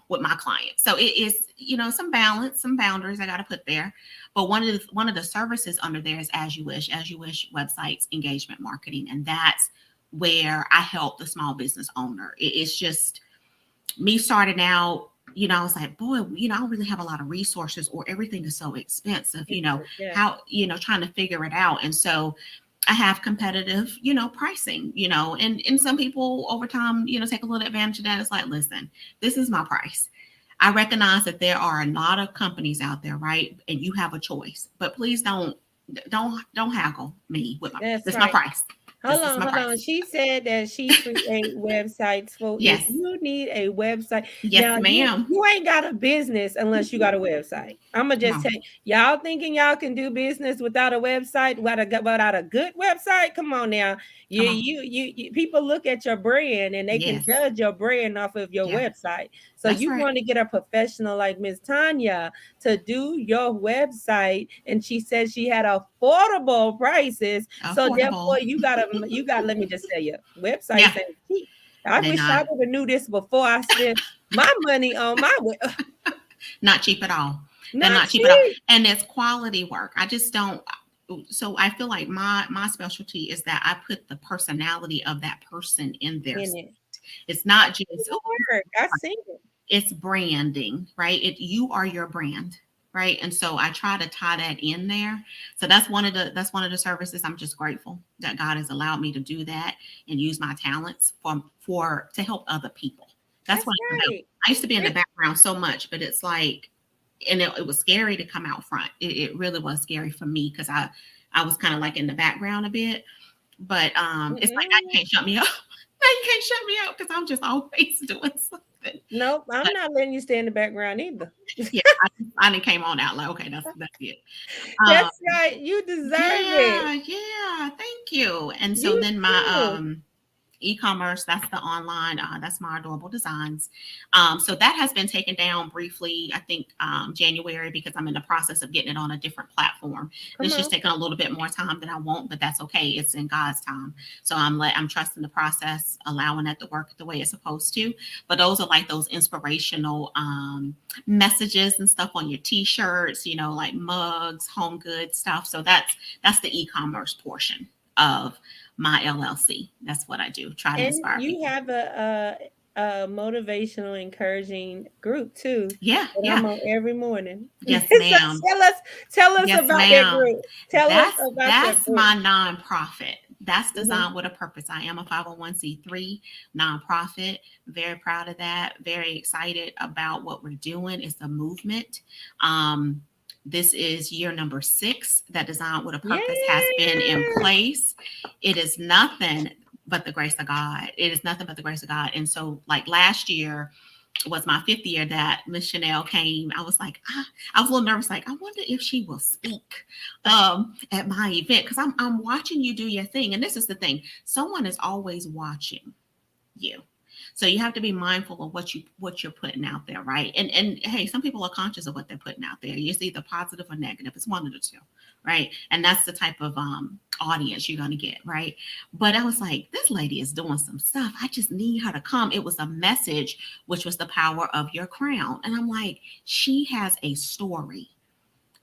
with my clients. So it is, some balance, some boundaries I got to put there. But one of the services under there is As You Wish websites, engagement marketing. And that's where I help the small business owner. It's just me starting out, I was like, boy, I don't really have a lot of resources or everything is so expensive, how, trying to figure it out. And so I have competitive, pricing, and some people over time, take a little advantage of that. It's like, listen, this is my price. I recognize that there are a lot of companies out there, right? And you have a choice, but please don't haggle me with my price. Hold on. She said that she create websites for yes. If you need a website. Yes, now, ma'am. You ain't got a business unless you got a website. I'm gonna just tell you, y'all thinking y'all can do business without a website, without a good website. Come on now. You people look at your brand and they can judge your brand off of your website. So that's you want to get a professional like Miss Tonya to do your website, and she said she had affordable prices. So therefore, you got. Let me just tell you, websites ain't cheap. I wish I would have knew this before I spent my money on my web. Not cheap at all. They're not cheap at all, and it's quality work. I just don't. So I feel like my specialty is that I put the personality of that person in there. It's not just I seen it. It's branding, right? You are your brand, right? And so I try to tie that in there. So that's one of the services. I'm just grateful that God has allowed me to do that and use my talents to help other people. That's what I used to be in the background so much, but it's like, and it was scary to come out front. It really was scary for me because I was kind of like in the background a bit, but it's like, now you can't shut me up. Now you can't shut me out because I'm just always doing something. Nope, I'm not letting you stay in the background either. Yeah, I came on out like, okay, that's it. That's right. You deserve it. Yeah, thank you. And so then E-commerce, that's the online, that's my adorable designs. So that has been taken down briefly, I think January, because I'm in the process of getting it on a different platform. It's just taking a little bit more time than I want, but that's okay. It's in God's time. So I'm trusting the process, allowing it to work the way it's supposed to. But those are like those inspirational messages and stuff on your t-shirts, you know, like mugs, home goods stuff. So that's the e-commerce portion of my LLC. That's what I do. Try to inspire people. You have a motivational, encouraging group too. Yeah, I'm on every morning. Yes, ma'am. So tell us yes, about ma'am. that group. Tell us about that's that my nonprofit. That's Designed with a Purpose. I am a 501c3 nonprofit. Very proud of that. Very excited about what we're doing. It's a movement. This is year number 6 that Designed with a Purpose has been in place. It is nothing but the grace of God. It is nothing but the grace of God. And so like last year was my 5th year that Miss Chanel came. I was like, I was a little nervous. Like, I wonder if she will speak at my event, because I'm watching you do your thing. And this is the thing. Someone is always watching you. So you have to be mindful of what you're putting out there, right? And hey, some people are conscious of what they're putting out there. It's either positive or negative. It's one of the two, right? And that's the type of audience you're going to get, right? But I was like, this lady is doing some stuff. I just need her to come. It was a message, which was the power of your crown. And I'm like, she has a story.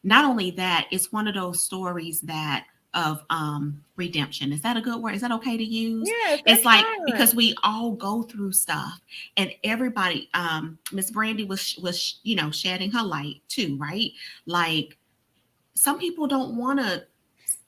Not only that, it's one of those stories that of redemption. Is that a good word? Is that okay to use? Yeah, it's like fine. Because we all go through stuff, and everybody, Miss Brandy was you know, shedding her light too, right? Like, some people don't want to,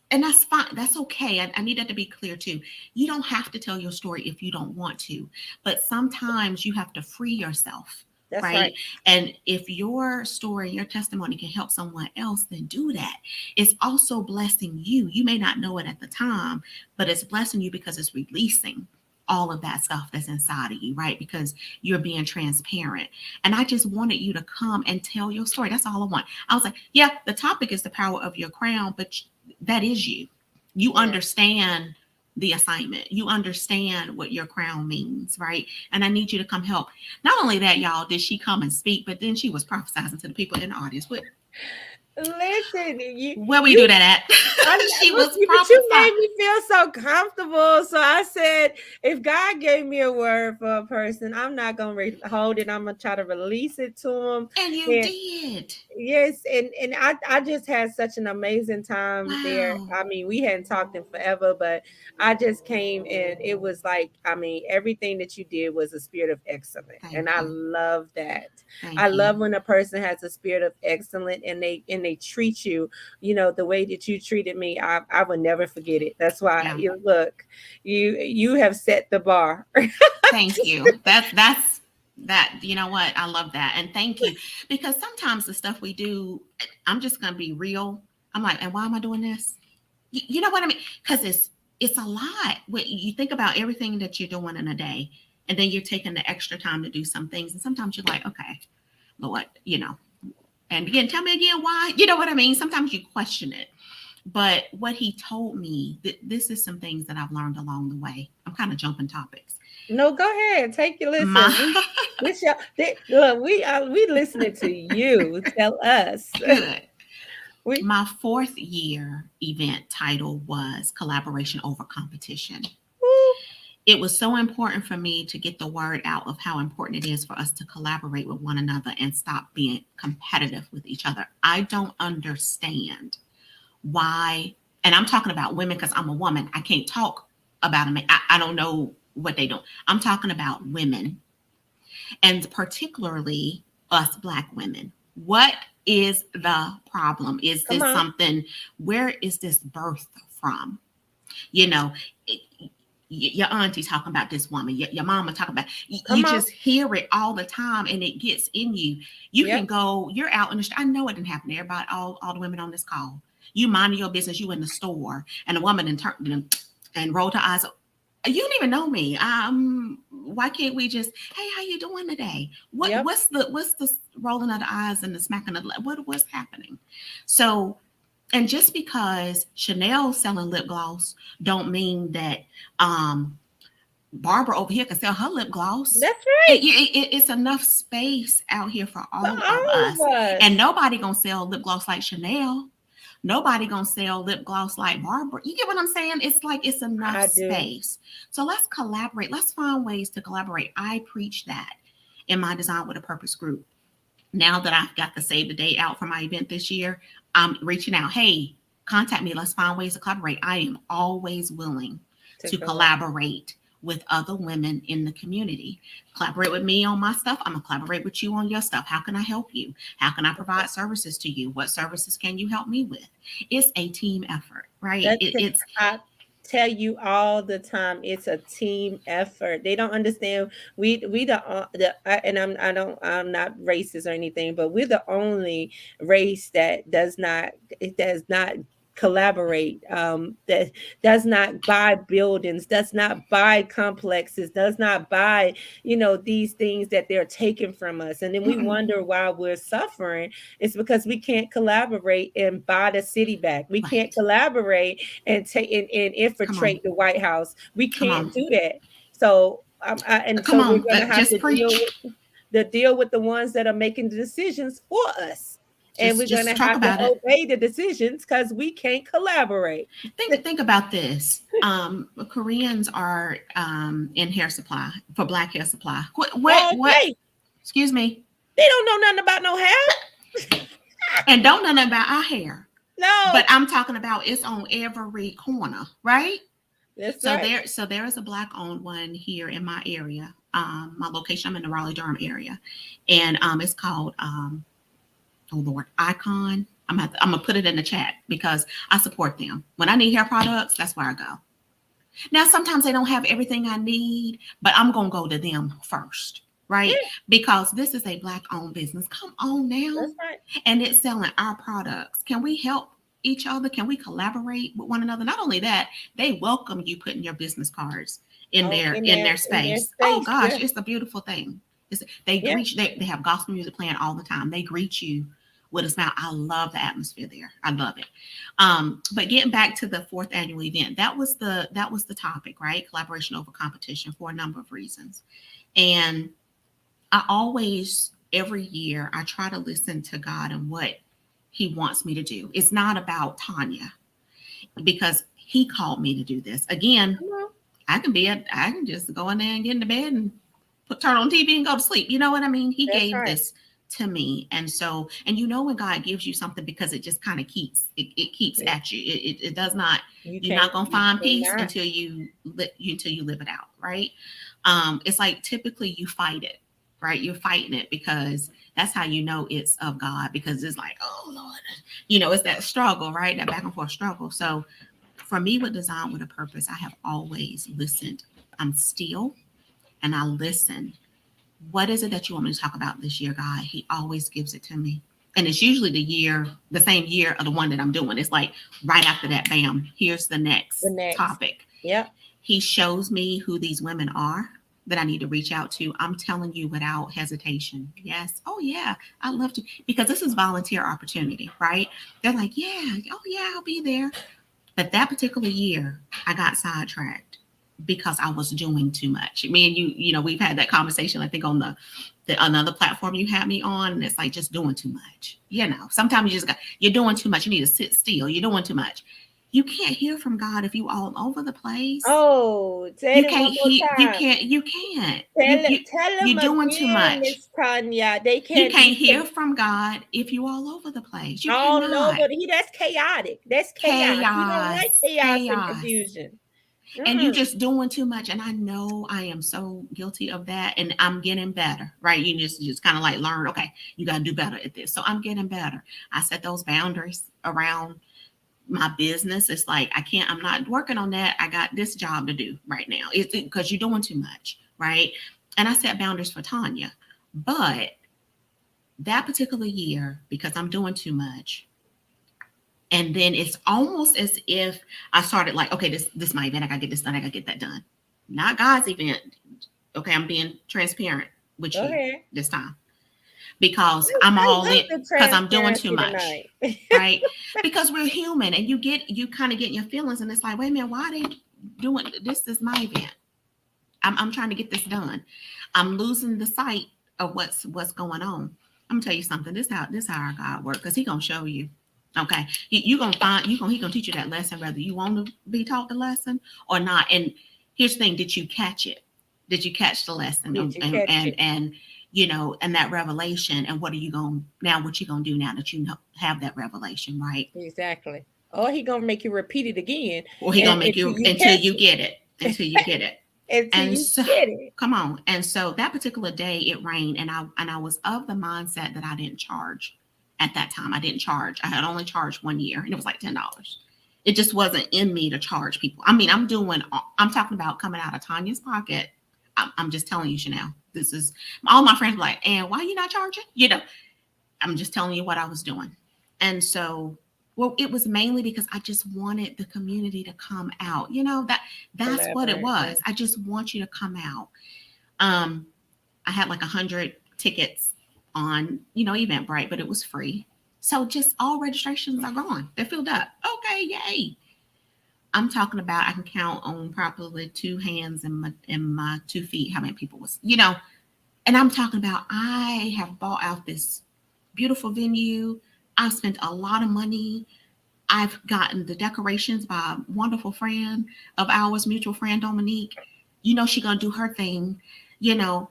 and that's fine. That's okay. I need that to be clear too. You don't have to tell your story if you don't want to, but sometimes you have to free yourself. That's right. And if your story, your testimony can help someone else, then do that. It's also blessing you. You may not know it at the time, but it's blessing you because it's releasing all of that stuff that's inside of you, right? Because you're being transparent. And I just wanted you to come and tell your story. That's all I want. I was like, yeah, the topic is the power of your crown, but that is you. You understand the assignment. You understand what your crown means, right? And I need you to come help. Not only that, y'all, did she come and speak, but then she was prophesying to the people in the audience. Listen, where we do that at? She was you made me feel so comfortable. So I said, if God gave me a word for a person, I'm not gonna hold it. I'm gonna try to release it to him. And you did. Yes, and I just had such an amazing time there. I mean, we hadn't talked in forever, but I just came and it was like, I mean, everything that you did was a spirit of excellence, and I love that. I love when a person has a spirit of excellence and they treat you, you know, the way that you treated me. I would never forget it. That's why you have set the bar. Thank you. That's you know what, I love that. And thank you, because sometimes the stuff we do, I'm just gonna be real, I'm like, and why am I doing this? You know what I mean? Because it's a lot. You think about everything that you're doing in a day, and then you're taking the extra time to do some things, and sometimes you're like, okay, Lord, you know, and again, tell me again why. You know what I mean? Sometimes you question it. But what he told me, this is some things that I've learned along the way. I'm kind of jumping topics. No, go ahead. Take your listen. Look, we listening to you. Tell us. Good. My 4th year event title was Collaboration Over Competition. Woo. It was so important for me to get the word out of how important it is for us to collaborate with one another and stop being competitive with each other. I don't understand why, and I'm talking about women because I'm a woman. I can't talk about them. I don't know what they do. I'm talking about women, and particularly us Black women. What is the problem? Is this something? Where is this birth from? You know, your auntie talking about this woman, your mama talking about, you just hear it all the time, and it gets in you. You can go, you're out in the street. I know it didn't happen to everybody, all the women on this call. You minding your business, you in the store, and a woman turned and rolled her eyes. You don't even know me. Why can't we just, hey, how you doing today? What's the rolling of the eyes and the smacking of the, what's happening? So, and just because Chanel's selling lip gloss don't mean that Barbara over here can sell her lip gloss. That's right. It's enough space out here for all of us. And nobody gonna sell lip gloss like Chanel. Nobody gonna sell lip gloss like Barbara. You get what I'm saying? It's like it's enough space. So let's collaborate. Let's find ways to collaborate. I preach that in my Design with a Purpose group. Now that I've got the save the date out for my event this year, I'm reaching out. Hey, contact me. Let's find ways to collaborate. I am always willing to collaborate with other women in the community. Collaborate with me on my stuff. I'm gonna collaborate with you on your stuff. How can I help you? How can I provide services to you? What services can you help me with? It's a team effort, right? I tell you all the time, it's a team effort. They don't understand. I'm not racist or anything, but we're the only race that does not collaborate, that does not buy buildings, does not buy complexes, does not buy, these things that they're taking from us. And then we wonder why we're suffering. It's because we can't collaborate and buy the city back. We can't collaborate and take and infiltrate the White House. We can't do that. So we're going to have to deal with the ones that are making the decisions for us. And we're going to have to obey the decisions because we can't collaborate. Think about this. Koreans are in hair supply, for Black hair supply. What? Excuse me. They don't know nothing about no hair. And don't know nothing about our hair. No. But I'm talking about it's on every corner, right? That's right. There is a Black owned one here in my area. My location, I'm in the Raleigh-Durham area. And it's called oh Lord, Icon. I'm gonna put it in the chat because I support them. When I need hair products, that's where I go. Now, sometimes they don't have everything I need, but I'm gonna go to them first, right? Yeah. Because this is a Black-owned business. Come on now. That's right. And it's selling our products. Can we help each other? Can we collaborate with one another? Not only that, they welcome you putting your business cards in their space. Oh gosh, yeah. It's a beautiful thing. They have gospel music playing all the time. They greet you with a smile. I love the atmosphere there. I love it. But getting back to the 4th annual event, that was the topic, right? Collaboration over competition for a number of reasons. And I always, every year, I try to listen to God and what He wants me to do. It's not about Tonya, because He called me to do this. Again, I can just go in there and get into bed and turn on TV and go to sleep. You know what I mean? He gave this to me. And so, when God gives you something, because it just kind of keeps at you. It does not, you're not going to find peace until you live it out. Right. It's like, typically you fight it, right? You're fighting it because that's how you know it's of God, because it's like, oh Lord, it's that struggle, right? That back and forth struggle. So for me, with Design with a Purpose, I have always listened. I'm still, and I listen. What is it that you want me to talk about this year, God? He always gives it to me. And it's usually the same year of the one that I'm doing. It's like right after that, bam, here's the next topic. Yeah. He shows me who these women are that I need to reach out to. I'm telling you without hesitation. Yes. Oh yeah. I'd love to, because this is volunteer opportunity, right? They're like, yeah, oh yeah, I'll be there. But that particular year, I got sidetracked because I was doing too much. Me and you, we've had that conversation, I think, on the another platform you had me on, and it's like just doing too much. Sometimes you're doing too much. You need to sit still. You're doing too much. You can't hear from God if you all over the place. Oh, you can't. You can't. Tell them you're doing too much. Tonya, they can't. You can't hear from God if you all over the place. You cannot. But that's chaotic. That's chaos. You don't like chaos and confusion. And you're just doing too much. And I know I am so guilty of that. And I'm getting better, right? You just kind of like learn, okay, you got to do better at this. So I'm getting better. I set those boundaries around my business. It's like, I'm not working on that. I got this job to do right now. It's because you're doing too much, right? And I set boundaries for Tonya. But that particular year, because I'm doing too much, and then it's almost as if I started like, okay, this is my event. I gotta get this done. I gotta get that done. Not God's event. Okay, I'm being transparent with you this time, because I'm all in, because I'm doing too much, right? Because we're human, and you kind of get in your feelings, and it's like, wait a minute, why are they doing this? Is my event. I'm trying to get this done. I'm losing the sight of what's going on. I'm gonna tell you something. This how our God works, because He gonna show you. Okay, you gonna find He gonna teach you that lesson, whether you want to be taught the lesson or not. And here's the thing: did you catch it? Did you catch the lesson? Did you catch it? And you know, and that revelation. And what are you going now? What you gonna do now that you have that revelation, right? Exactly. Or He gonna make you repeat it again. Or He gonna make you until you get it. Until you get it. Until you get it. Come on. And so that particular day it rained, and I was of the mindset that I didn't charge at that time. I didn't charge. I had only charged 1 year, and it was like $10. It just wasn't in me to charge people. I mean, I'm talking about coming out of Tonya's pocket. I'm just telling you, Chanel, this is, all my friends were like, and why are you not charging? You know, I'm just telling you what I was doing. And so, well, it was mainly because I just wanted the community to come out. You know, that's what it was. I just want you to come out. I had like 100 tickets on, you know, Eventbrite, but it was free. So just all registrations are gone. They're filled up. Okay, yay. I'm talking about, I can count on probably 2 hands and my 2 feet how many people was, you know. And I'm talking about, I have bought out this beautiful venue. I've spent a lot of money. I've gotten the decorations by a wonderful friend of ours, mutual friend Dominique. You know, she's going to do her thing, you know,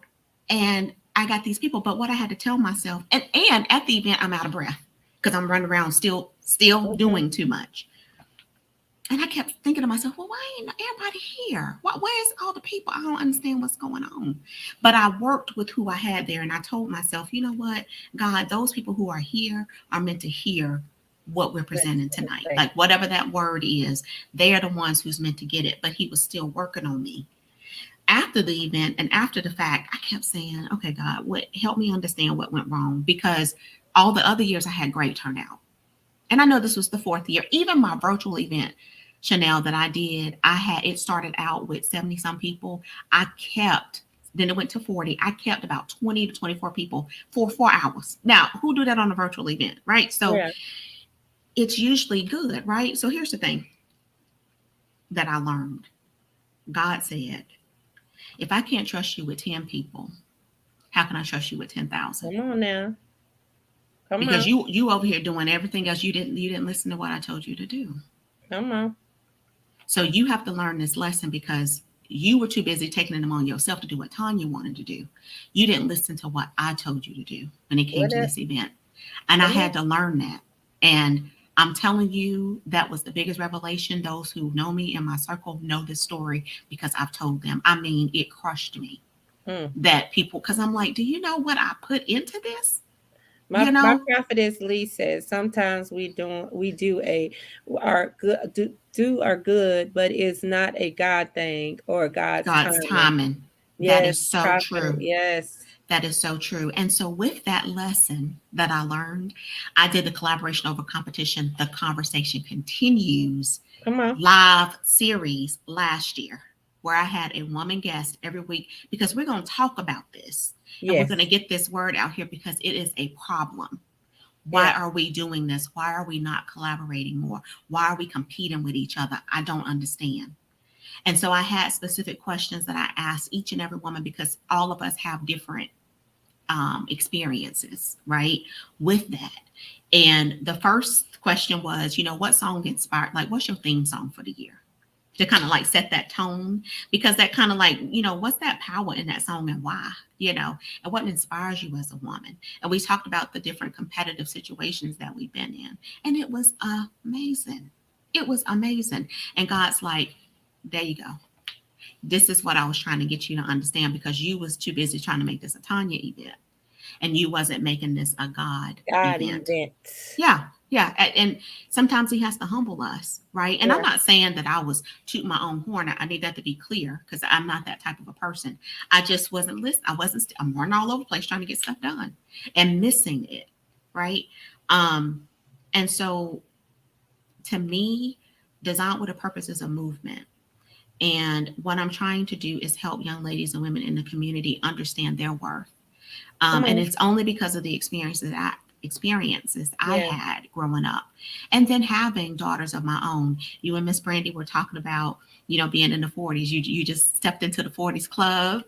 and I got these people. But what I had to tell myself, and at the event, I'm out of breath because I'm running around still doing too much. And I kept thinking to myself, well, why ain't everybody here? Where's all the people? I don't understand what's going on. But I worked with who I had there, and I told myself, you know what, God, those people who are here are meant to hear what we're presenting tonight. Right. Like whatever that word is, they are the ones who's meant to get it. But He was still working on me. After the event and after the fact, I kept saying, okay, God, help me understand what went wrong, because all the other years I had great turnout. And I know this was the 4th year. Even my virtual event, Chanel, that I did, it started out with 70 some people. Then it went to 40. I kept about 20 to 24 people for 4 hours. Now, who do that on a virtual event, right? So It's usually good, right? So here's the thing that I learned. God said, if I can't trust you with 10 people, how can I trust you with 10,000? Come on now. Because you over here doing everything else. You didn't listen to what I told you to do. Come on. So you have to learn this lesson, because you were too busy taking it on yourself to do what Tonya wanted to do. You didn't listen to what I told you to do when it came to this event. And I had to learn that. And I'm telling you, that was the biggest revelation. Those who know me in my circle know this story because I've told them. I mean, it crushed me that people, because I'm like, do you know what I put into this? My prophetess Lee says sometimes we do our good, but it's not a God thing or God's timing. Yes, that is so true. Yes. That is so true. And so with that lesson that I learned, I did the collaboration over competition. The Conversation Continues live series last year, where I had a woman guest every week, because we're going to talk about this. And we're going to get this word out here, because it is a problem. Why are we doing this? Why are we not collaborating more? Why are we competing with each other? I don't understand. And so I had specific questions that I asked each and every woman, because all of us have different experiences, right, with that. And the first question was, what song inspired, like, what's your theme song for the year? To kind of like set that tone, because that kind of like, what's that power in that song and why, and what inspires you as a woman. And we talked about the different competitive situations that we've been in. And it was amazing. It was amazing. And God's like, there you go. This is what I was trying to get you to understand, because you was too busy trying to make this a Tonya event, and you wasn't making this a God event. Yeah. And sometimes He has to humble us, right? And I'm not saying that I was tooting my own horn. I need that to be clear, because I'm not that type of a person. I just wasn't listening. I'm running all over the place trying to get stuff done and missing it, right? And so to me, Design with a Purpose is a movement. And what I'm trying to do is help young ladies and women in the community understand their worth. And it's only because of the experiences that experiences I had growing up. And then having daughters of my own. You and Miss Brandy were talking about, being in the 40s. You just stepped into the 40s club.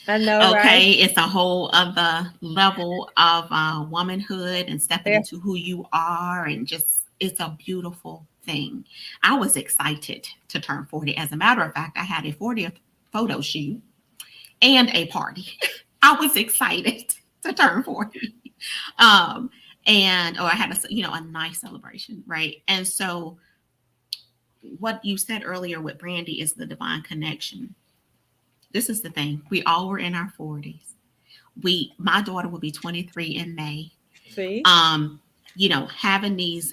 I know, okay, right? it's a whole other level of womanhood and stepping into who you are, and just it's a beautiful thing. I was excited to turn 40. As a matter of fact, I had a 40th photo shoot and a party. I was excited to turn 40. I had a nice celebration, right? And so what you said earlier with Brandy is the divine connection. This is the thing. We all were in our 40s. My daughter will be 23 in May. See? Having these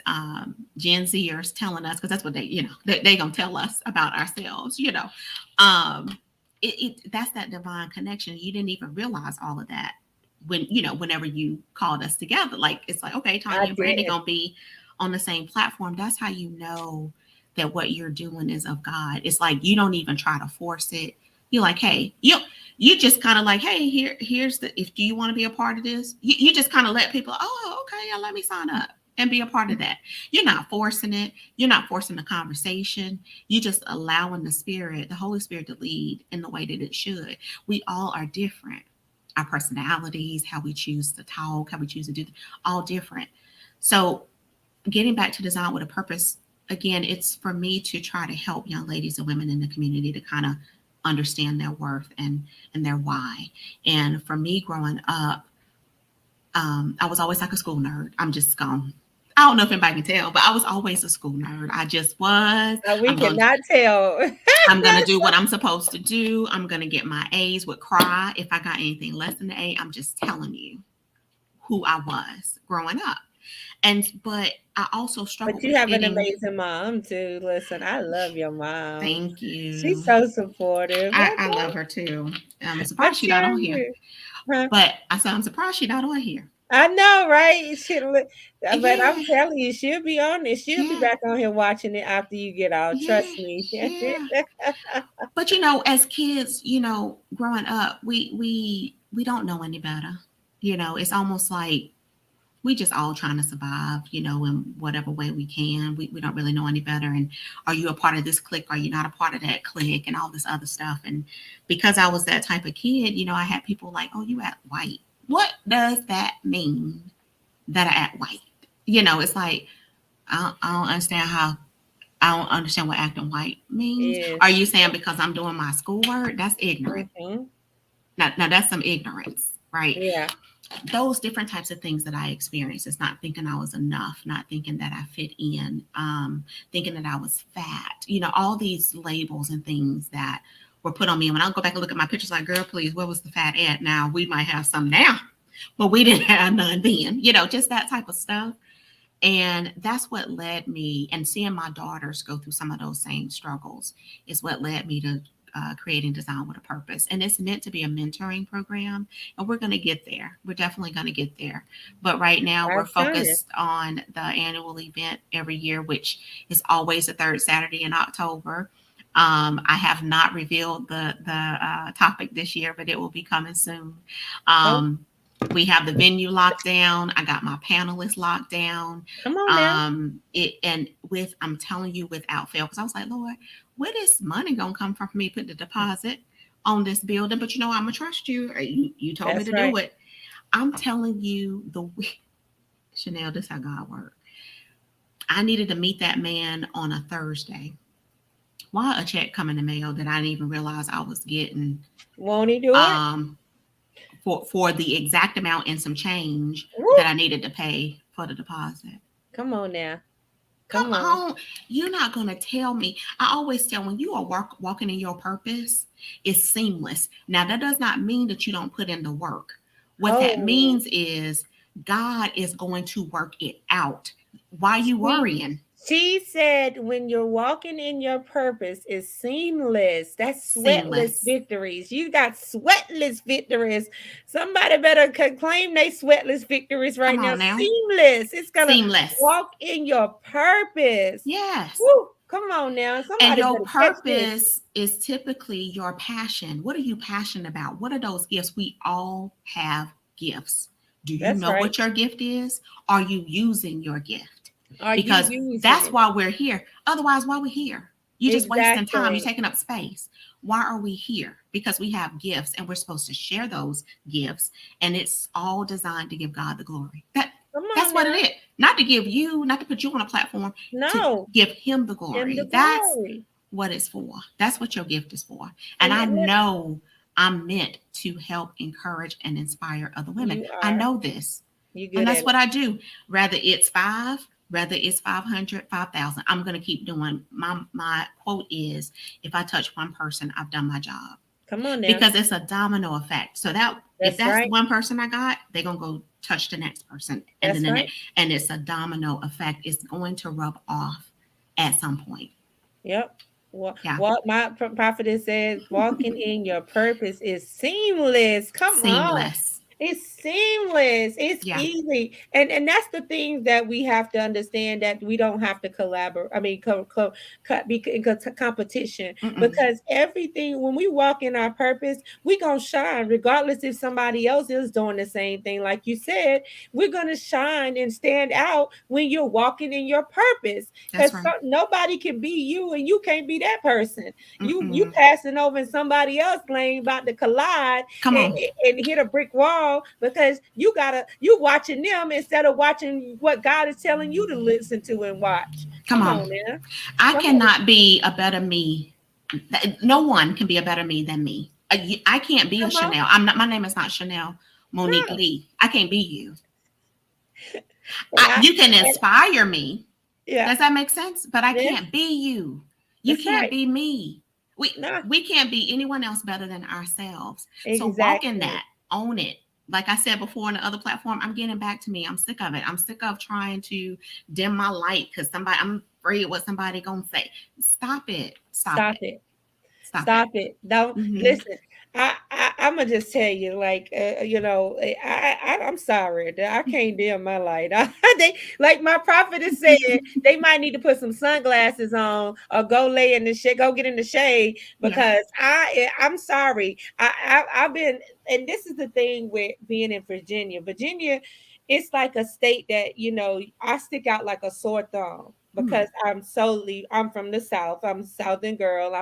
Gen Zers telling us, because that's what they gonna tell us about ourselves, that's that divine connection. You didn't even realize all of that whenever you called us together. Like, it's like, okay, Tonya and Brandy gonna be on the same platform. That's how you know that what you're doing is of God. It's like you don't even try to force it. You're like, hey, you just kind of like, hey, here's if do you want to be a part of this? You just kind of let people, oh, okay, yeah, let me sign up and be a part of that. You're not forcing it. You're not forcing the conversation. You're just allowing the Holy Spirit to lead in the way that it should. We all are different. Our personalities, how we choose to talk, how we choose to do, all different. So getting back to design with a purpose, again, it's for me to try to help young ladies and women in the community to kind of understand their worth and their why. And for me growing up, I was always like a school nerd. I don't know if anybody can tell, but I was always a school nerd. I just was. We cannot tell. I'm going to do what I'm supposed to do. I'm going to get my A's, would cry if I got anything less than an A. I'm just telling you who I was growing up. But I also struggled. But you have an amazing mom too. Listen, I love your mom. Thank you. She's so supportive. I love her too. I'm surprised she's not on here. Huh? But I'm surprised she's not on here. I know, right? But I'm telling you, she'll be on it. She'll be back on here watching it after you get out. Trust me. But as kids, growing up, we don't know any better. It's almost like we just all trying to survive, in whatever way we can. We don't really know any better. And are you a part of this clique? Are you not a part of that clique? And all this other stuff. And because I was that type of kid, I had people like, oh, you act white. What does that mean that I act white? It's like, I don't understand what acting white means. Yes. Are you saying because I'm doing my schoolwork? That's ignorant. Mm-hmm. Now that's some ignorance, right? Yeah. Those different types of things that I experienced. It's not thinking I was enough, not thinking that I fit in, thinking that I was fat, all these labels and things that were put on me. And when I go back and look at my pictures, like, girl, please, where was the fat at? Now we might have some now, but we didn't have none then, just that type of stuff. And that's what led me, and seeing my daughters go through some of those same struggles is what led me to creating Design with a Purpose. And it's meant to be a mentoring program, and we're going to get there. We're definitely going to get there. But right now we're focused on the annual event every year, which is always the third Saturday in October. I have not revealed the topic this year, but it will be coming soon. We have the venue locked down. I got my panelists locked down. Come on now. I'm telling you, without fail, because I was like, Lord, where is money gonna come from for me to put the deposit on this building? But I'm gonna trust you. You told me to do it. I'm telling you, Chanel, this is how God works. I needed to meet that man on a Thursday. Why a check come in the mail that I didn't even realize I was getting? Won't he do it? For the exact amount and some change that I needed to pay for the deposit. Come on now. Come on. You're not going to tell me. I always tell when you are walking in your purpose, it's seamless. Now, that does not mean that you don't put in the work. What that means is God is going to work it out. Why are you worrying? She said when you're walking in your purpose, it's seamless. That's sweatless victories. You got sweatless victories. Somebody better claim they sweatless victories right now. Seamless. It's going to walk in your purpose. Yes. Woo. Come on now. And your purpose is typically your passion. What are you passionate about? What are those gifts? We all have gifts. Do you That's know right. what your gift is? Are you using your gift? Are Because you using that's it? why we're here. Otherwise, why we're here? You're just wasting time. You're Exactly. taking up space. Why are we here? Because we have gifts and we're supposed to share those gifts. And it's all designed to give God the glory. Come That's on what it now. is. Not to give you, not to put you on a platform, to No, give him the him the glory. That's glory. what it's for. That's what your gift is for. And And I then know I'm meant to help encourage and inspire other women. you I are. know this. You And good that's at what it. I do. Whether it's 5, whether it's 500, 5,000, I'm going to keep doing. My quote is, if I touch one person, I've done my job. Come on now. Because it's a domino effect. So that if That's that's the right. one person I got, they're going to go touch the next person. And That's then the right. next. And it's a domino effect. It's going to rub off at some point. Yep. What Yeah. my prophetess says, walking in your purpose is seamless. Come on. Seamless. It's seamless. It's Yeah. easy. And that's the thing that we have to understand, that we don't have to collaborate. I mean, be in competition, Mm-mm. because everything, when we walk in our purpose, we going to shine regardless if somebody else is doing the same thing. Like you said, we're going to shine and stand out when you're walking in your purpose, That's because right. nobody can be you and you can't be that person. You Mm-mm. passing over in somebody else lane, about to collide Come on. and hit a brick wall, because you watching them instead of watching what God is telling you to listen to and watch. Come Come on. on now. I Come on. cannot be a better me. No one can be a better me than me. I can't be a Come on. Chanel. I'm not. My name is not Chanel Monique No. Lee. I can't be you. And You can inspire me. yeah, Does that make sense? But I yeah, can't be you. You that's can't right. be me. We No, we can't be anyone else better than ourselves. So walk in exactly. that. Own it. Like I said before on the other platform, I'm getting back to me. I'm sick of it. I'm sick of trying to dim my light because I'm afraid what somebody gonna say. Stop it. Stop Stop it. it. Stop it. Stop it. Don't Mm-hmm. listen. I'm gonna just tell you, like, I'm sorry that I can't dim my light. They, like my prophet is saying, they might need to put some sunglasses on or go lay in the shade, go get in the shade, Yeah. because I'm sorry. I've been, and this is the thing with being in Virginia. Virginia, it's like a state that, I stick out like a sore thumb, Mm. because I'm from the South. I'm a Southern girl.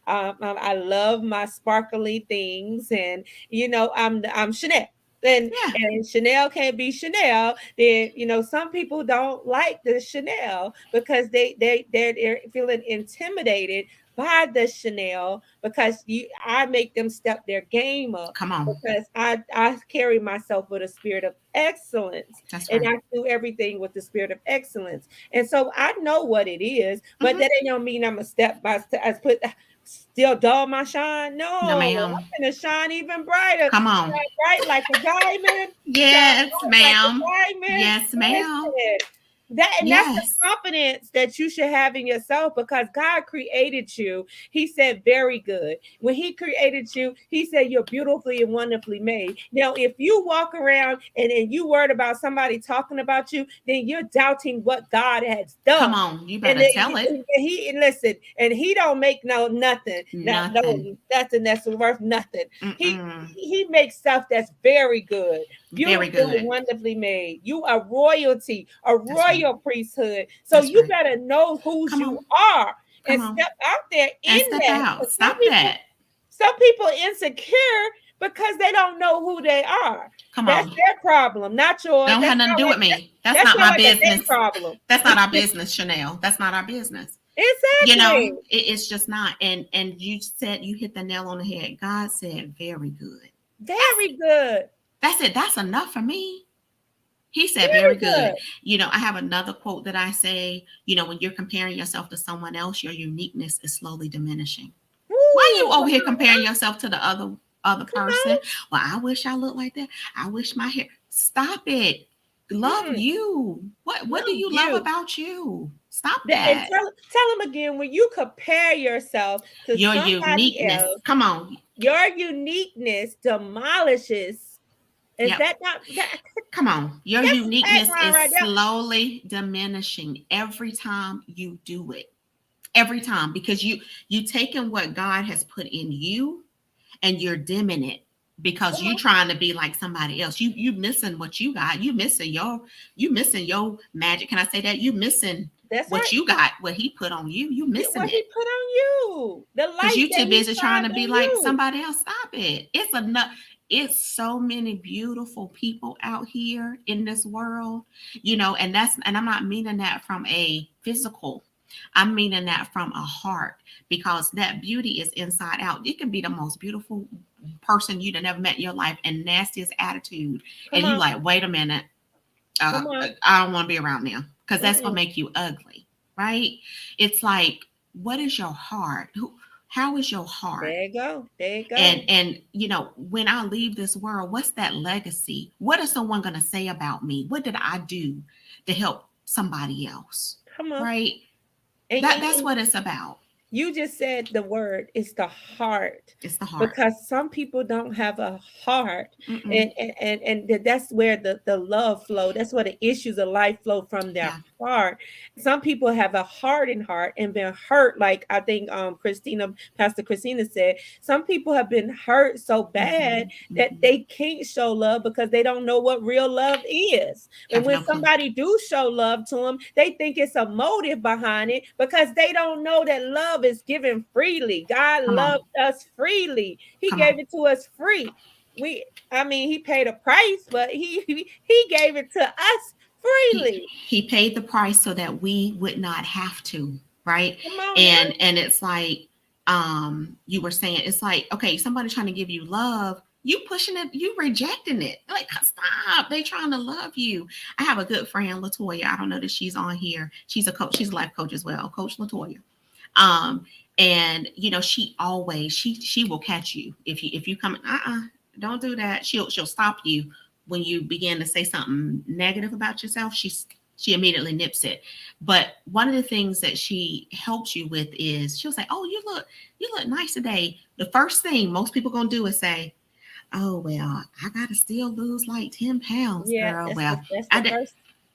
I love my sparkly things, and I'm Chanel. Yeah. And Chanel can't be Chanel. Then some people don't like the Chanel because they're feeling intimidated by the Chanel, because I make them step their game up, Come on. because I carry myself with a spirit of excellence, That's and right. I do everything with the spirit of excellence. And so I know what it is, but Mm-hmm. that ain't don't mean I'm a step by step. I put still dull my shine. No, No, ma'am. I'm gonna shine even brighter, Come on. shine bright like a diamond, shine Yes, bright like ma'am. a diamond. Yes, ma'am. Listen, that's the Yes. confidence that you should have in yourself, because God created you. He said, very good. When He created you, He said you're beautifully and wonderfully made. Now, if you walk around and you worried about somebody talking about you, then you're doubting what God has Come done. on. You And better tell it. and listen, and He don't make nothing, Nothing. nothing that's worth nothing. He Mm-mm. he makes stuff that's very good, Very beautiful and good. wonderfully made. You are royalty, a That's right. royal priesthood. So That's you right. better know whose Come you on. are and Come on. step out there And in step that. out. Because Stop that. some people insecure because they don't know who they are. Come That's on. their problem, not yours. Don't have nothing to do with me. That's That not sounds my like a their business. problem. That's not our business, Chanel. That's not our business. Exactly. It's just not. And you said, you hit the nail on the head. God said, very good. Very good. That's it. That's enough for me. He said, very Very good. good. I have another quote that I say, when you're comparing yourself to someone else, your uniqueness is slowly diminishing. Why are Woo, you over come here on, comparing yourself to the other come person? on. Well, I wish I looked like that. I wish my hair. Stop it. Love Mm-mm. you. What do Love you love you. about you? Stop And that. tell them again, when you compare yourself to Your somebody uniqueness. else, Come on. your uniqueness demolishes. Is Yep. that not that? Come on. Your That's the uniqueness tagline is right there. slowly diminishing every time you do it. Every time, because you taking what God has put in you and you're dimming it. because you trying to be like somebody else. You missing what you got. You missing your magic. Can I say that? You missing what you got, what he put on you. You missing what he put on you. The light because you too busy trying to be like you. somebody else. Stop it. It's so many beautiful people out here in this world, and I'm not meaning that from a physical. I'm meaning that from a heart, because that beauty is inside out. It can be the most beautiful person you'd have never met in your life and nastiest attitude. And you like, wait a minute. I don't want to be around them, because that's going to make you ugly, right? It's like, what is your heart? How is your heart? There you go. And when I leave this world, what's that legacy? What is someone going to say about me? What did I do to help somebody else? Come on. Right? That's what it's about. You just said the word. It's the heart. It's the heart. Because some people don't have a heart. And that's where the love flow. That's where the issues of life flow from their heart. Some people have a hardened heart and been hurt. Like I think Pastor Christina said, some people have been hurt so bad that they can't show love because they don't know what real love is. And when somebody do show love to them, they think it's a motive behind it, because they don't know that love is given freely. God loved us freely. He gave it to us free. He paid a price, but he gave it to us freely. He paid the price so that we would not have to, right? And it's like you were saying, it's like, okay, somebody trying to give you love, you pushing it, you rejecting it. Like, stop. They trying to love you. I have a good friend, Latoya. I don't know that she's on here. She's a coach. She's a life coach as well. Coach Latoya. And she always, she will catch you. If you come, don't do that. She'll stop you when you begin to say something negative about yourself. She immediately nips it. But one of the things that she helps you with is she'll say, "Oh, you look nice today." The first thing most people gonna do is say, "Oh, well, I gotta still lose like 10 pounds, girl." Well,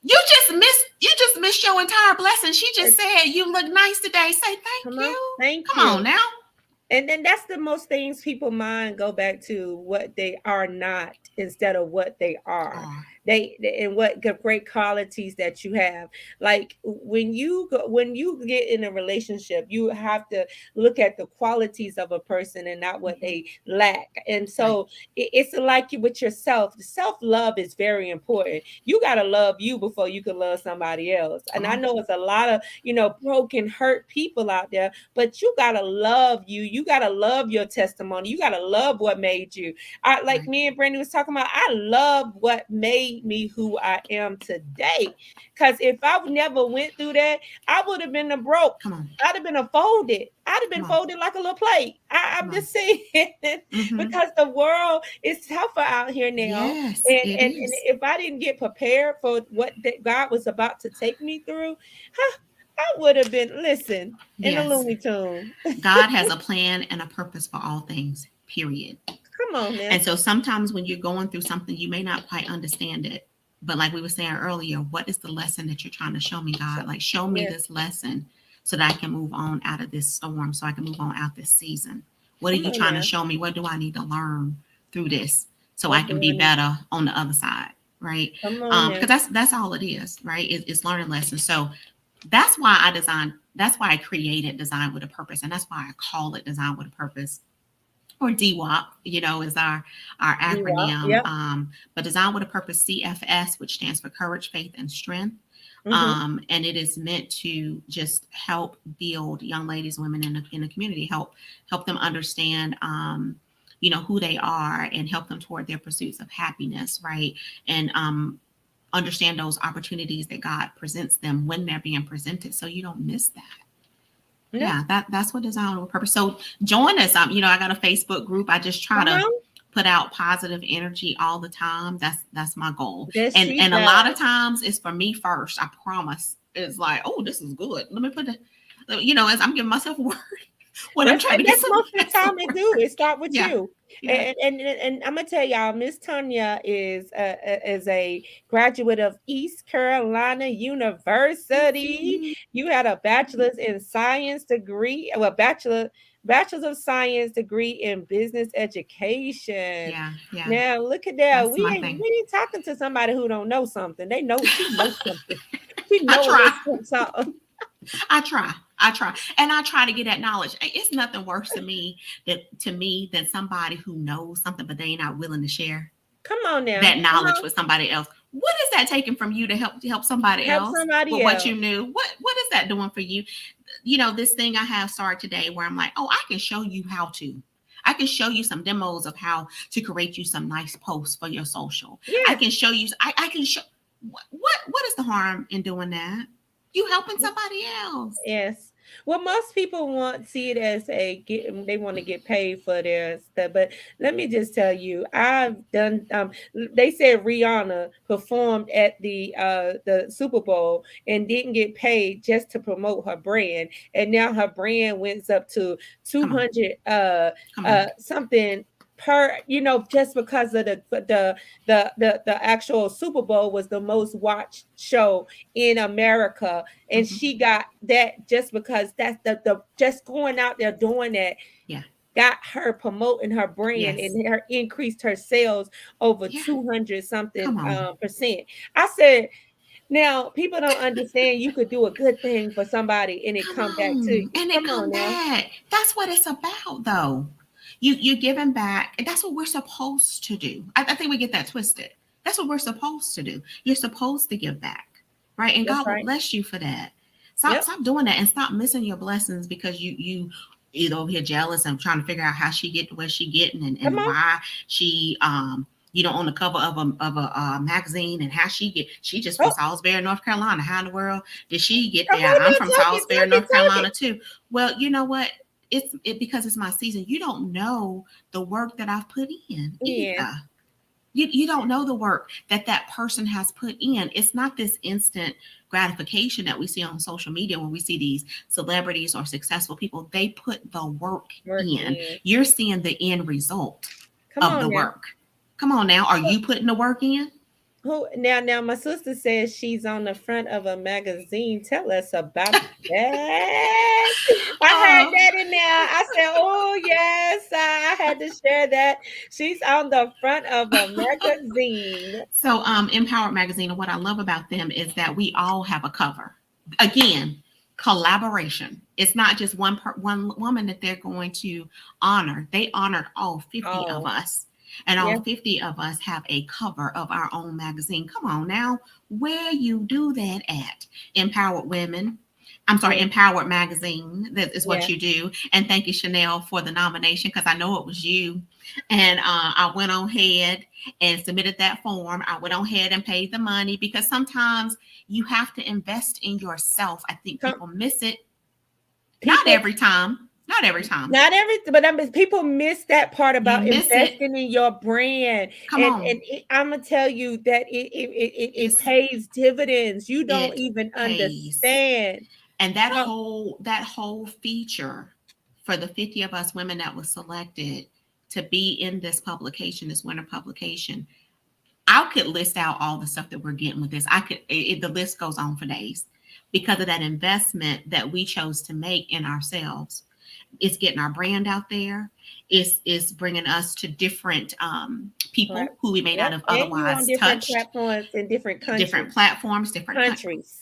you just missed your entire blessing. She just said you look nice today. Say thank you. Come on now. And then that's the most things people mind go back to what they are not instead of what they are. They and what great qualities that you have. Like when you get in a relationship, you have to look at the qualities of a person and not what they lack. And so it's like you with yourself. Self-love is very important. You got to love you before you can love somebody else. And I know it's a lot of, broken, hurt people out there, but you got to love you. You got to love your testimony. You got to love what made you. Like me and Brandy was talking about, I love what made me who I am today. Because if I never went through that, I would have been a broke. I'd have been folded. I'd have been folded like a little plate. I'm just saying, because the world is tougher out here now. Yes, and if I didn't get prepared for what God was about to take me through, I would have been, in a Looney Tune. God has a plan and a purpose for all things, period. Come on, man. And so sometimes when you're going through something, you may not quite understand it. But like we were saying earlier, what is the lesson that you're trying to show me, God? Like, show me this lesson so that I can move on out of this storm, so I can move on out this season. What are you trying to show me? What do I need to learn through this so I can be better on the other side, right? Because that's all it is, right? It's learning lessons. So that's why I created Design with a Purpose. And that's why I call it Design with a Purpose, or DWAP, is our acronym. But Design with a Purpose, CFS, which stands for Courage, Faith, and Strength. And it is meant to just help build young ladies, women in the community, help them understand, who they are, and help them toward their pursuits of happiness, right? And understand those opportunities that God presents them when they're being presented, so you don't miss that. Yeah, that's what Design with a Purpose. So join us. I got a Facebook group. I just try to put out positive energy all the time. That's my goal. And a lot of times it's for me first. I promise. It's like, oh, this is good. Let me put as I'm giving myself a word. I'm trying to get most of the time it do. It start with you. Yeah. And I'm gonna tell y'all, Miss Tonya is a graduate of East Carolina University. You had a bachelor's in science degree, Bachelor's of Science degree in business education. Yeah. Now look at that. That's We my ain't thing. we ain't talking to somebody who don't know something. They know she knows something. She I know a try. little something. I try. And I try to get that knowledge. It's nothing worse to me than somebody who knows something, but they ain't not willing to share Come on now. that knowledge with somebody else. What is that taking from you to help somebody Help else somebody with else. what you knew? What is that doing for you? You know, this thing I have started today where I'm like, oh, I can show you how to. I can show you some demos of how to create you some nice posts for your social. Yes. I can show you. I can show. What is the harm in doing that? You helping somebody else. Yes. Well, most people see it as they want to get paid for their stuff. But let me just tell you, I've done. They said Rihanna performed at the Super Bowl and didn't get paid just to promote her brand, and now her brand went up to 200 something per, just because of the actual Super Bowl was the most watched show in America, and she got that just because that's the just going out there doing that. Yeah. Got her promoting her brand, and her increased her sales over 200 something percent. I said, now people don't understand you could do a good thing for somebody and it come back to you. And it come back. That's what it's about, though. You're giving back, and that's what we're supposed to do. I think we get that twisted. That's what we're supposed to do. You're supposed to give back, right? And God will bless you for that. Stop doing that, and stop missing your blessings because you either over here jealous and trying to figure out how she get to where she getting and why she on the cover of a magazine, and how she just from Salisbury, North Carolina. How in the world did she get there? I'm from Salisbury, North Carolina too. Well, you know what? It's because it's my season. You don't know the work that I've put in either. You don't know the work that person has put in. It's not this instant gratification that we see on social media when we see these celebrities or successful people. They put the work in. You're seeing the end result of the work. Come on now. Are you putting the work in? Now my sister says she's on the front of a magazine. Tell us about that. I heard that in there. I said, oh yes, I had to share that. She's on the front of a magazine. So Empowered Magazine, and what I love about them is that we all have a cover. Again, collaboration. It's not just one woman that they're going to honor. They honored all 50 of us. And all 50 of us have a cover of our own magazine. Come on now. Where you do that at? Empowered Magazine. That is what you do. And thank you, Chanel, for the nomination, because I know it was you. And I went on ahead and submitted that form. I went on ahead and paid the money, because sometimes you have to invest in yourself. I think people miss it. Not every time. But people miss that part about investing in your brand. And I'm gonna tell you that it pays dividends. You don't even understand. And that whole feature for the 50 of us women that was selected to be in this publication, this winter publication, I could list out all the stuff that we're getting with this. The list goes on for days, because of that investment that we chose to make in ourselves. It's getting our brand out there. It's bringing us to different people who we may not have otherwise touched. Platforms in different countries. Different platforms, different countries.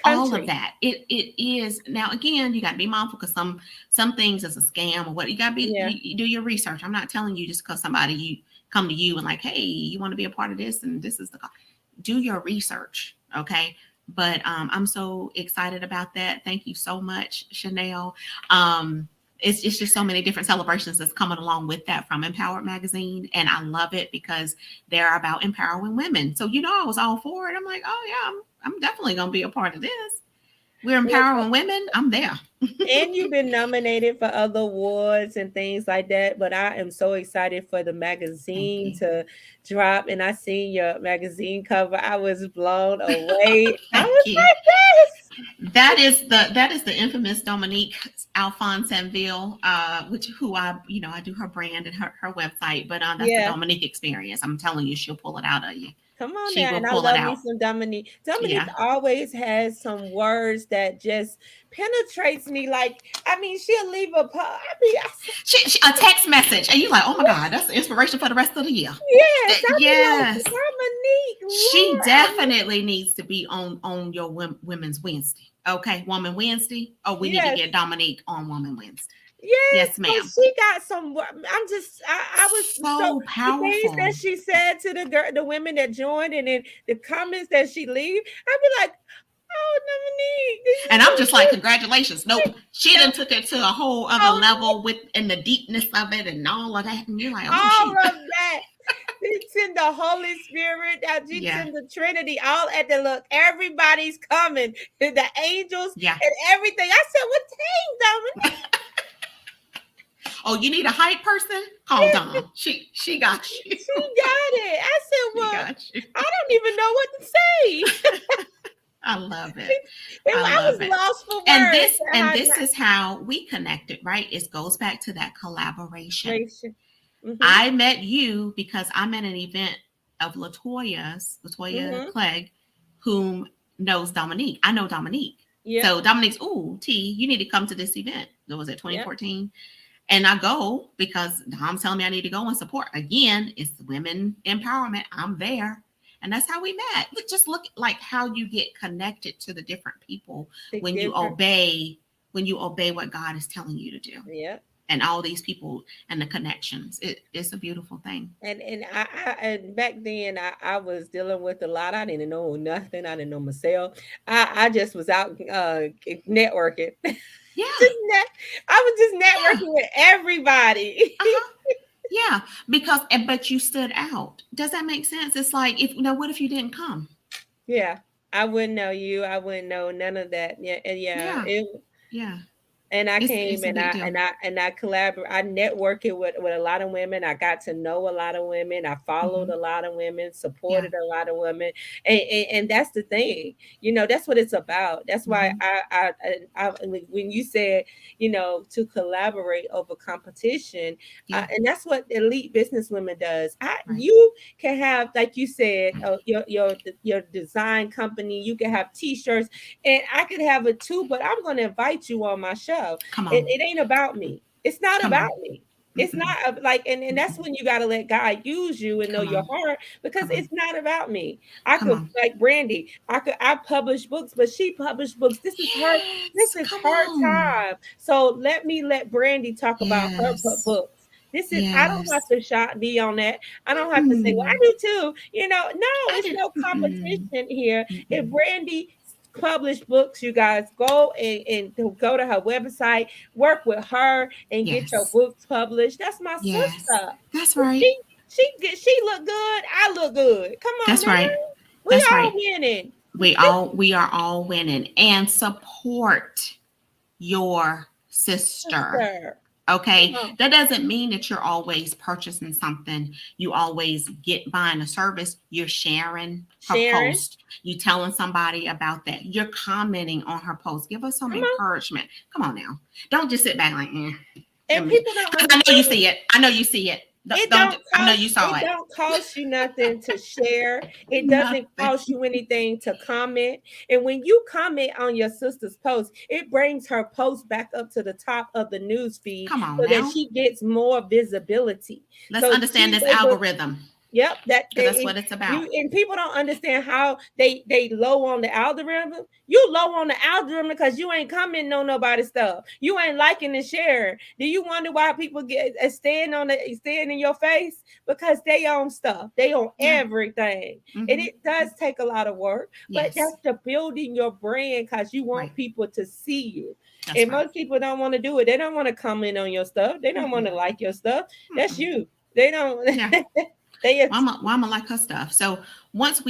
All of that. It is. Now, again, you got to be mindful, because some things is a scam or what. You got to be. You do your research. I'm not telling you just because you come to you and like, hey, you want to be a part of this, and this is do your research, okay? But I'm so excited about that. Thank you so much, Chanel. It's just so many different celebrations that's coming along with that from Empowered Magazine. And I love it because they're about empowering women. So, I was all for it. I'm like, oh yeah, I'm definitely going to be a part of this. We're empowering women. I'm there. And you've been nominated for other awards and things like that. But I am so excited for the magazine to drop. And I seen your magazine cover. I was blown away. I was like, yes. That is the infamous Dominique Alphonse-Sanville, who I do her brand and her website. But that's the Dominique experience. I'm telling you, she'll pull it out of you. Come on she now. will And I pull it love me out. some Dominique. Dominique Yeah. always has some words that just penetrates me. Like, I mean, she'll leave a A text message, and you're like, oh my God, that's the inspiration for the rest of the year. yes, I'll be like, Yes. Dominique, She Lord, definitely needs to be on your Women's Wednesday. Okay, Woman Wednesday. Oh, we need to yes. get Dominique on Woman Wednesday. Yes, Yes, because ma'am. she got some. I was so So the things powerful. that she said to the women that joined, and then the comments that she leave. I'd be like, oh, Dominique, this is And I'm so just like, congratulations. Nope. She good. done took it to a whole other All, level with in the deepness of it and all of that. And you're like, oh all shoot. of that. It's in the Holy Spirit, it's Yeah. in the Trinity, all at the look. Everybody's coming, the angels Yeah. and everything. I said, well, dang, Dominique. Oh, you need a hype person? Call Dom. She got you. She got it. I said, She well, got you. I don't even know what to say. I love it. I love was it. lost for And words. this is how we connected, right? It goes back to that collaboration. Mm-hmm. I met you because I'm at an event of Latoya Mm-hmm. Clegg, whom knows Dominique. I know Dominique. Yep. So Dominique's, ooh, T, you need to come to this event. Was it 2014? Yep. And I go because Dom's telling me I need to go and support. Again, it's women empowerment. I'm there. And that's how we met. Just look like how you get connected to the different people when you obey what God is telling you to do. Yeah. And all these people and the connections. It's a beautiful thing. And and back then I was dealing with a lot. I didn't know nothing. I didn't know myself. I just was out networking. Yeah. I was just networking with everybody. Yeah, but you stood out. Does that make sense? It's like what if you didn't come? Yeah, I wouldn't know you. I wouldn't know none of that. Yeah. And I came and I collaborate. I networked with a lot of women. I got to know a lot of women. I followed a lot of women, supported a lot of women, and that's the thing. That's what it's about. That's why I when you said to collaborate over competition, and that's what elite businesswomen does. You can have, like you said, your design company. You can have T-shirts, and I could have it too. But I'm going to invite you on my show. Come on. It ain't about me. It's not about me. It's not like, and that's when you got to let God use you and know your heart, because it's not about me. I could, like Brandy, I publish books, but she published books. This is her time. So let Brandy talk about her books. I don't have to shot D on that. I don't have to say, well, I do too. No, it's no competition here. If Brandy publish books, you guys go and go to her website, work with her, and get your books published. That's my sister. That's right. She look good. I look good. Come on, that's right. We all winning. We are all winning. And support your sister. Okay, that doesn't mean that you're always purchasing something. You always buying a service. You're sharing her post. You telling somebody about that. You're commenting on her post. Give us some encouragement. Come on now. Don't just sit back like, And people don't. I know you see it. I know you see it. I know you saw it. It don't cost you nothing to share. It doesn't cost you anything to comment. And when you comment on your sister's post, it brings her post back up to the top of the news feed that she gets more visibility. Let's understand this algorithm. Yep, that's what it's about. And people don't understand how they low on the algorithm. You low on the algorithm because you ain't commenting on nobody's stuff. You ain't liking and sharing. Do you wonder why people get staying in your face? Because they own stuff. They own everything. And it does take a lot of work, but that's the building your brand, because you want people to see you. That's most people don't want to do it. They don't want to comment on your stuff. They don't want to like your stuff. That's you. They don't. Mama like her stuff. So once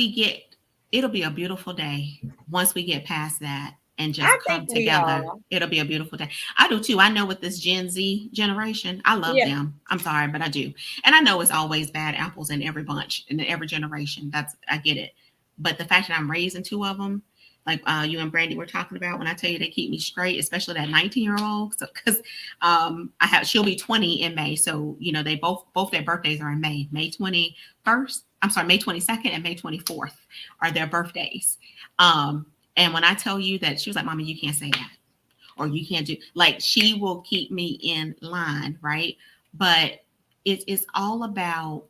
it'll be a beautiful day. Once we get past that and just come together, it'll be a beautiful day. I do too. I know with this Gen Z generation, I love them. I'm sorry, but I do. And I know it's always bad apples in every bunch, in every generation. I get it. But the fact that I'm raising two of them, like you and Brandy were talking about, when I tell you they keep me straight, especially that 19-year-old, because she'll be 20 in May. So, they both their birthdays are in May 21st. I'm sorry, May 22nd and May 24th are their birthdays. And when I tell you that, she was like, Mommy, you can't say that. Or you can't do, like, she will keep me in line, right? But it's all about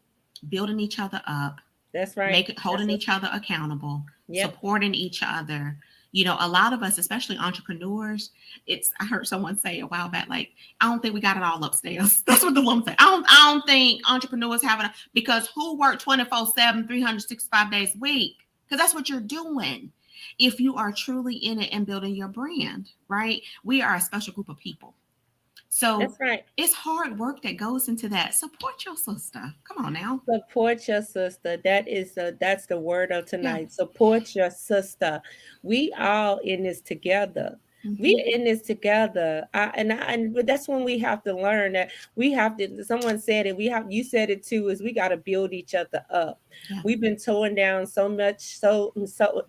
building each other up. That's right. Holding each other accountable, supporting each other. A lot of us, especially entrepreneurs, I heard someone say a while back, like, I don't think we got it all upstairs. That's what the woman said. I don't think entrepreneurs have it, because who work 24/7, 365 days a week? Because that's what you're doing. If you are truly in it and building your brand, right? We are a special group of people. So that's right. It's hard work that goes into that. Support your sister. Come on now. Support your sister. That's the word of tonight. Yeah. Support your sister. We all in this together. Mm-hmm. We in this together. But that's when we have to learn that we have to, someone said it, you said it too, is we got to build each other up. Yeah. We've been torn down so much, so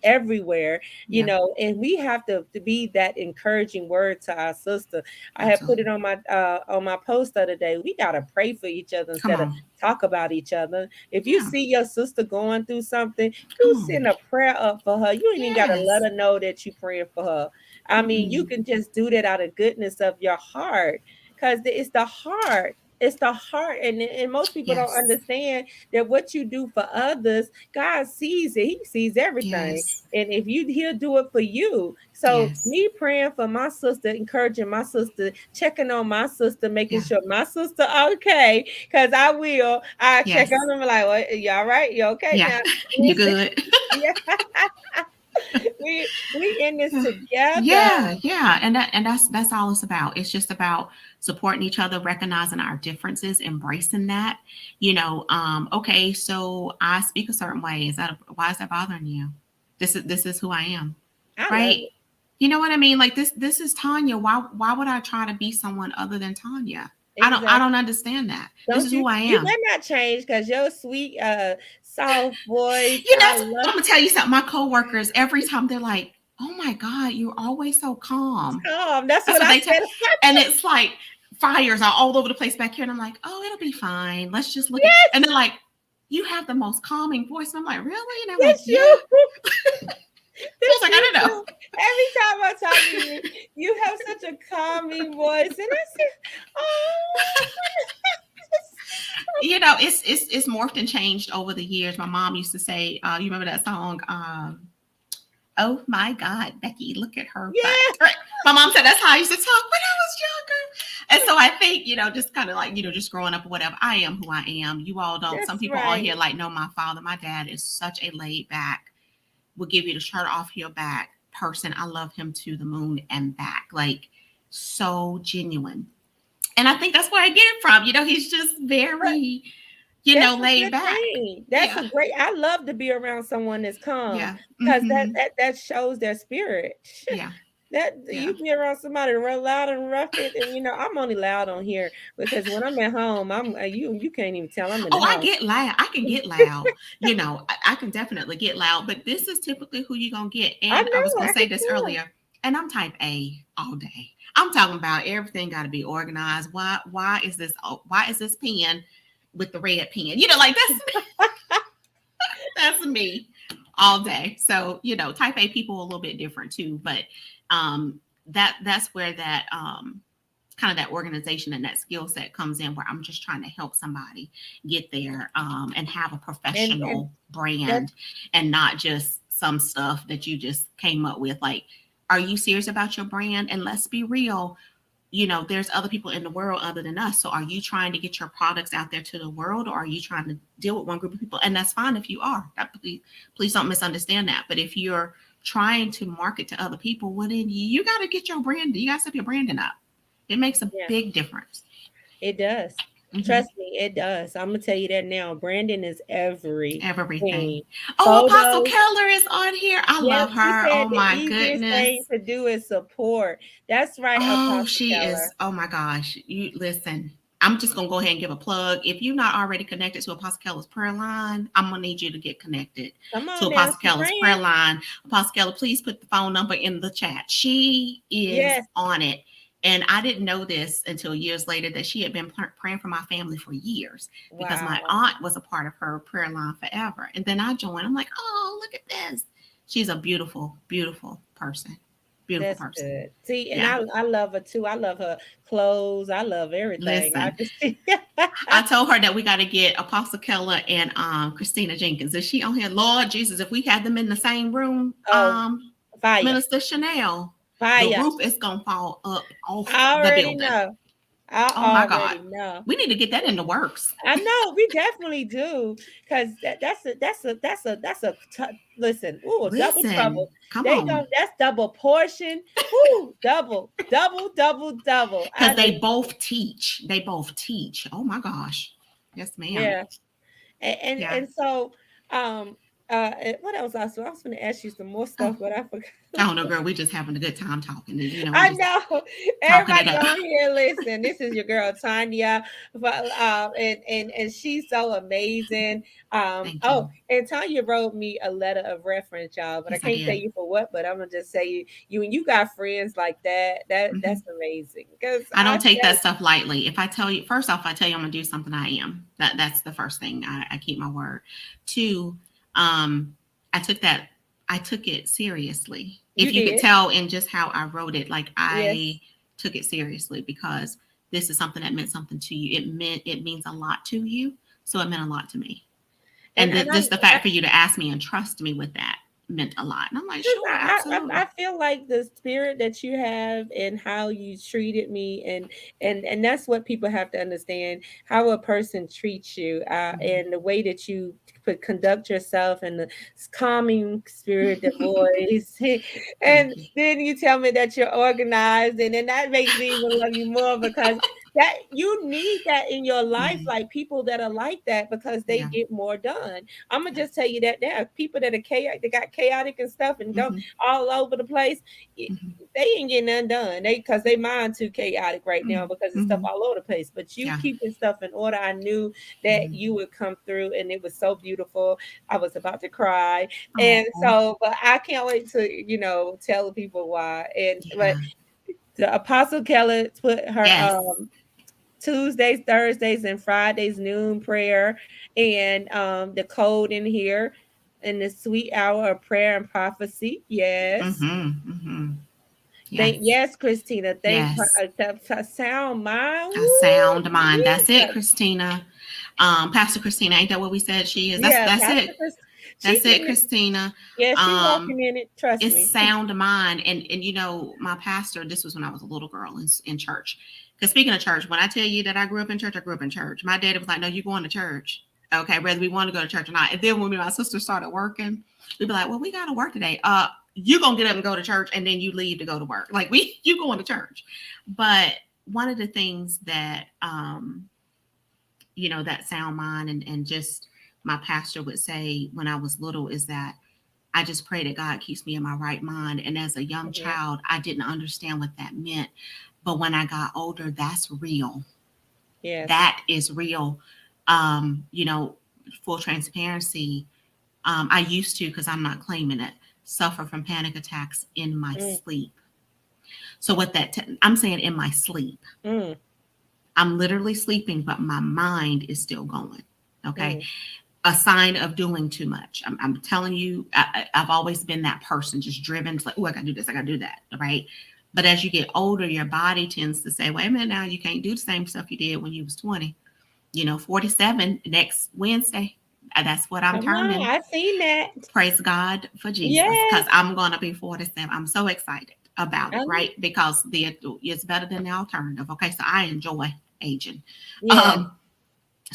everywhere, and we have to be that encouraging word to our sister. I had put it on my post the other day. We got to pray for each other instead of talk about each other. If you see your sister going through something, you send a prayer up for her. You ain't even got to let her know that you're praying for her. I mean, you can just do that out of goodness of your heart, because it's the heart. It's the heart. And most people don't understand that what you do for others, God sees it. He sees everything. Yes. And if he'll do it for you. So me praying for my sister, encouraging my sister, checking on my sister, making sure my sister okay, because I will. I check on them like, well, you all right? You okay now? You good? Yeah. we in this together. Yeah. And that's all it's about. It's just about supporting each other, recognizing our differences, embracing that. Okay, so I speak a certain way. Why is that bothering you? This is who I am. Right? You know what I mean? Like this is Tonya. Why would I try to be someone other than Tonya? Exactly. I don't understand that. This is who I am. You better not change, because your sweet soft voice. I'm gonna tell you something. My coworkers, every time they're like, "Oh my God, you're always so calm." That's what I said. And it's like fires are all over the place back here, and I'm like, "Oh, it'll be fine. Let's just look at." And they're like, "You have the most calming voice." And I'm like, "Really?" And I'm like, "Yeah." I was like, I don't know. Every time I talk to you, you have such a calming voice, and I said, "Oh." It's morphed and changed over the years. My mom used to say, you remember that song? Oh my God, Becky, look at her. Yeah. My mom said that's how I used to talk when I was younger. And so I think, just kind of like, just growing up or whatever, I am who I am. You all don't. That's some people on here know my father. My dad is such a laid back, will give you the shirt off your back person. I love him to the moon and back. Like, so genuine. And I think that's where I get it from. He's just very, laid back. That's a great. I love to be around someone that's calm, because that shows their spirit. Yeah. You be around somebody real loud and rough, and I'm only loud on here because when I'm at home, you can't even tell I'm in the house. I get loud. I can get loud. I can definitely get loud, but this is typically who you're gonna get. And I was gonna say this earlier, and I'm type A all day. I'm talking about everything got to be organized. Why is this pen with the red pen? That's me all day. So, type A people are a little bit different too, but that's where that kind of that organization and that skill set comes in, where I'm just trying to help somebody get there and have a professional brand and not just some stuff that you just came up with. Like, are you serious about your brand? And let's be real, there's other people in the world other than us. So are you trying to get your products out there to the world, or are you trying to deal with one group of people? And that's fine if you are. Please don't misunderstand that. But if you're trying to market to other people, well, then you got to get your brand. You got to set your branding up. It makes a big difference. It does. Mm-hmm. Trust me, it does. I'm gonna tell you that now. Branding is everything. Oh, Apostle Keller is on here. I love her. Oh my goodness. The thing to do is support. That's right. Oh, Apostle she Keller is. Oh my gosh. You listen. I'm just gonna go ahead and give a plug. If you're not already connected to Apostle Keller's prayer line, I'm gonna need you to get connected to Apostle Keller's prayer line. Apostle Keller, please put the phone number in the chat. She is on it. And I didn't know this until years later that she had been praying for my family for years because my aunt was a part of her prayer line forever. And then I joined. I'm like, oh, look at this. She's a beautiful, beautiful person. Beautiful That's person. good. See, and I love her too. I love her clothes. I love everything. Listen, I told her that we got to get Apostle Keller and Christina Jenkins. Is she on here? Lord Jesus, if we had them in the same room, fire. Minister Chanel, fire. The roof is gonna fall up off I the already building. know. Oh my God. Know. We need to get that in the works. I know we definitely do, because listen. Ooh, double trouble. Come on. That's double portion. Ooh, double. Because they both teach. Oh my gosh. Yes, ma'am. Yeah. And so what else? I was going to ask you some more stuff, but I forgot. I don't know, girl. We just having a good time talking. I know. Everybody on here, listen. This is your girl Tonya, and she's so amazing. And Tonya wrote me a letter of reference, y'all. But yes, I can't tell you for what. But I'm gonna just say you when you got friends like that, that's amazing. Because I don't take that stuff lightly. If I tell you, first off, I tell you I'm gonna do something, I am. That's the first thing. I keep my word. Two, I took it seriously. If you could tell in just how I wrote it, like I took it seriously because this is something that meant something to you. It means a lot to you. So it meant a lot to me. And just the fact for you to ask me and trust me with that meant a lot. And I'm like, sure, absolutely. I feel like the spirit that you have and how you treated me, and that's what people have to understand, how a person treats you, and the way that you conduct yourself, and the calming spirit, the voice. And then you tell me that you're organized, and then that makes me even love you more, because that you need that in your life, like people that are like that, because they get more done. I'm gonna just tell you that now, people that are chaotic, they got chaotic and stuff and go all over the place, they ain't getting none done. Because they mind too chaotic right now, because it's stuff all over the place. But you keeping stuff in order. I knew that you would come through, and it was so beautiful. I was about to cry, and so, but I can't wait to tell people why. And but the Apostle Keller put her Tuesdays, Thursdays, and Fridays noon prayer, and the code in here, in the sweet hour of prayer and prophecy. Yes. Yes, Christina. Thank a sound mind. A sound mind. That's it, Christina. Pastor Christina, ain't that what we said she is? That's it. That's it, Christina. Yeah, she's walking in it. Trust me. It's sound mind. And my pastor, this was when I was a little girl in church. Because speaking of church, when I tell you that I grew up in church, I grew up in church. My daddy was like, no, you're going to church. Okay, whether we want to go to church or not. And then when me and my sister started working, we'd be like, well, we got to work today. You're going to get up and go to church, and then you leave to go to work. Like, you going to church. But one of the things that, that sound mind and just my pastor would say when I was little is that I just pray that God keeps me in my right mind. And as a young child, I didn't understand what that meant. But when I got older, that's real. Yeah, that is real. Full transparency. I used to, because I'm not claiming it, suffer from panic attacks in my sleep. So what I'm saying in my sleep, I'm literally sleeping, but my mind is still going. Okay. A sign of doing too much. I'm telling you, I've always been that person, just driven. It's like, oh, I got to do this. I got to do that. Right. But as you get older, your body tends to say, wait a minute, now you can't do the same stuff you did when you was 20. 47 next Wednesday. That's what I'm turning. I've seen that. Praise God for Jesus, because I'm going to be 47. I'm so excited about it, right? Because it's better than the alternative. Okay, so I enjoy aging. Yeah.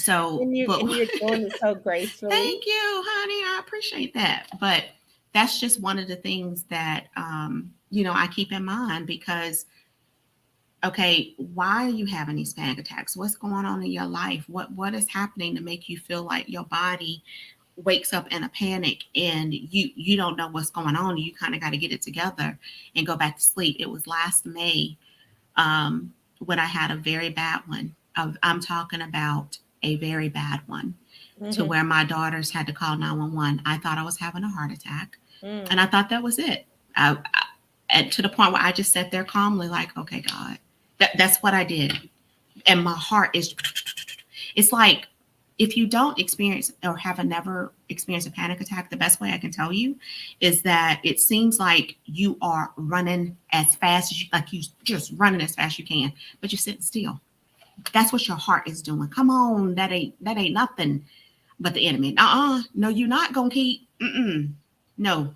And you're doing it so gracefully. Thank you, honey. I appreciate that. But that's just one of the things that I keep in mind, because okay, why are you having these panic attacks? What's going on in your life? What is happening to make you feel like your body wakes up in a panic and you don't know what's going on? You kind of got to get it together and go back to sleep. It was last May when I had a very bad one. I'm talking about a very bad one, to where my daughters had to call 911. I thought I was having a heart attack, and I thought that was it. And to the point where I just sat there calmly like, okay, God, That's what I did. And my heart is, it's like, if you don't experience or have never experienced a panic attack, the best way I can tell you is that it seems like you are running as fast as you, like you just running as fast as you can, but you're sitting still. That's what your heart is doing. Come on, that ain't nothing but the enemy. No, you're not gonna keep. No.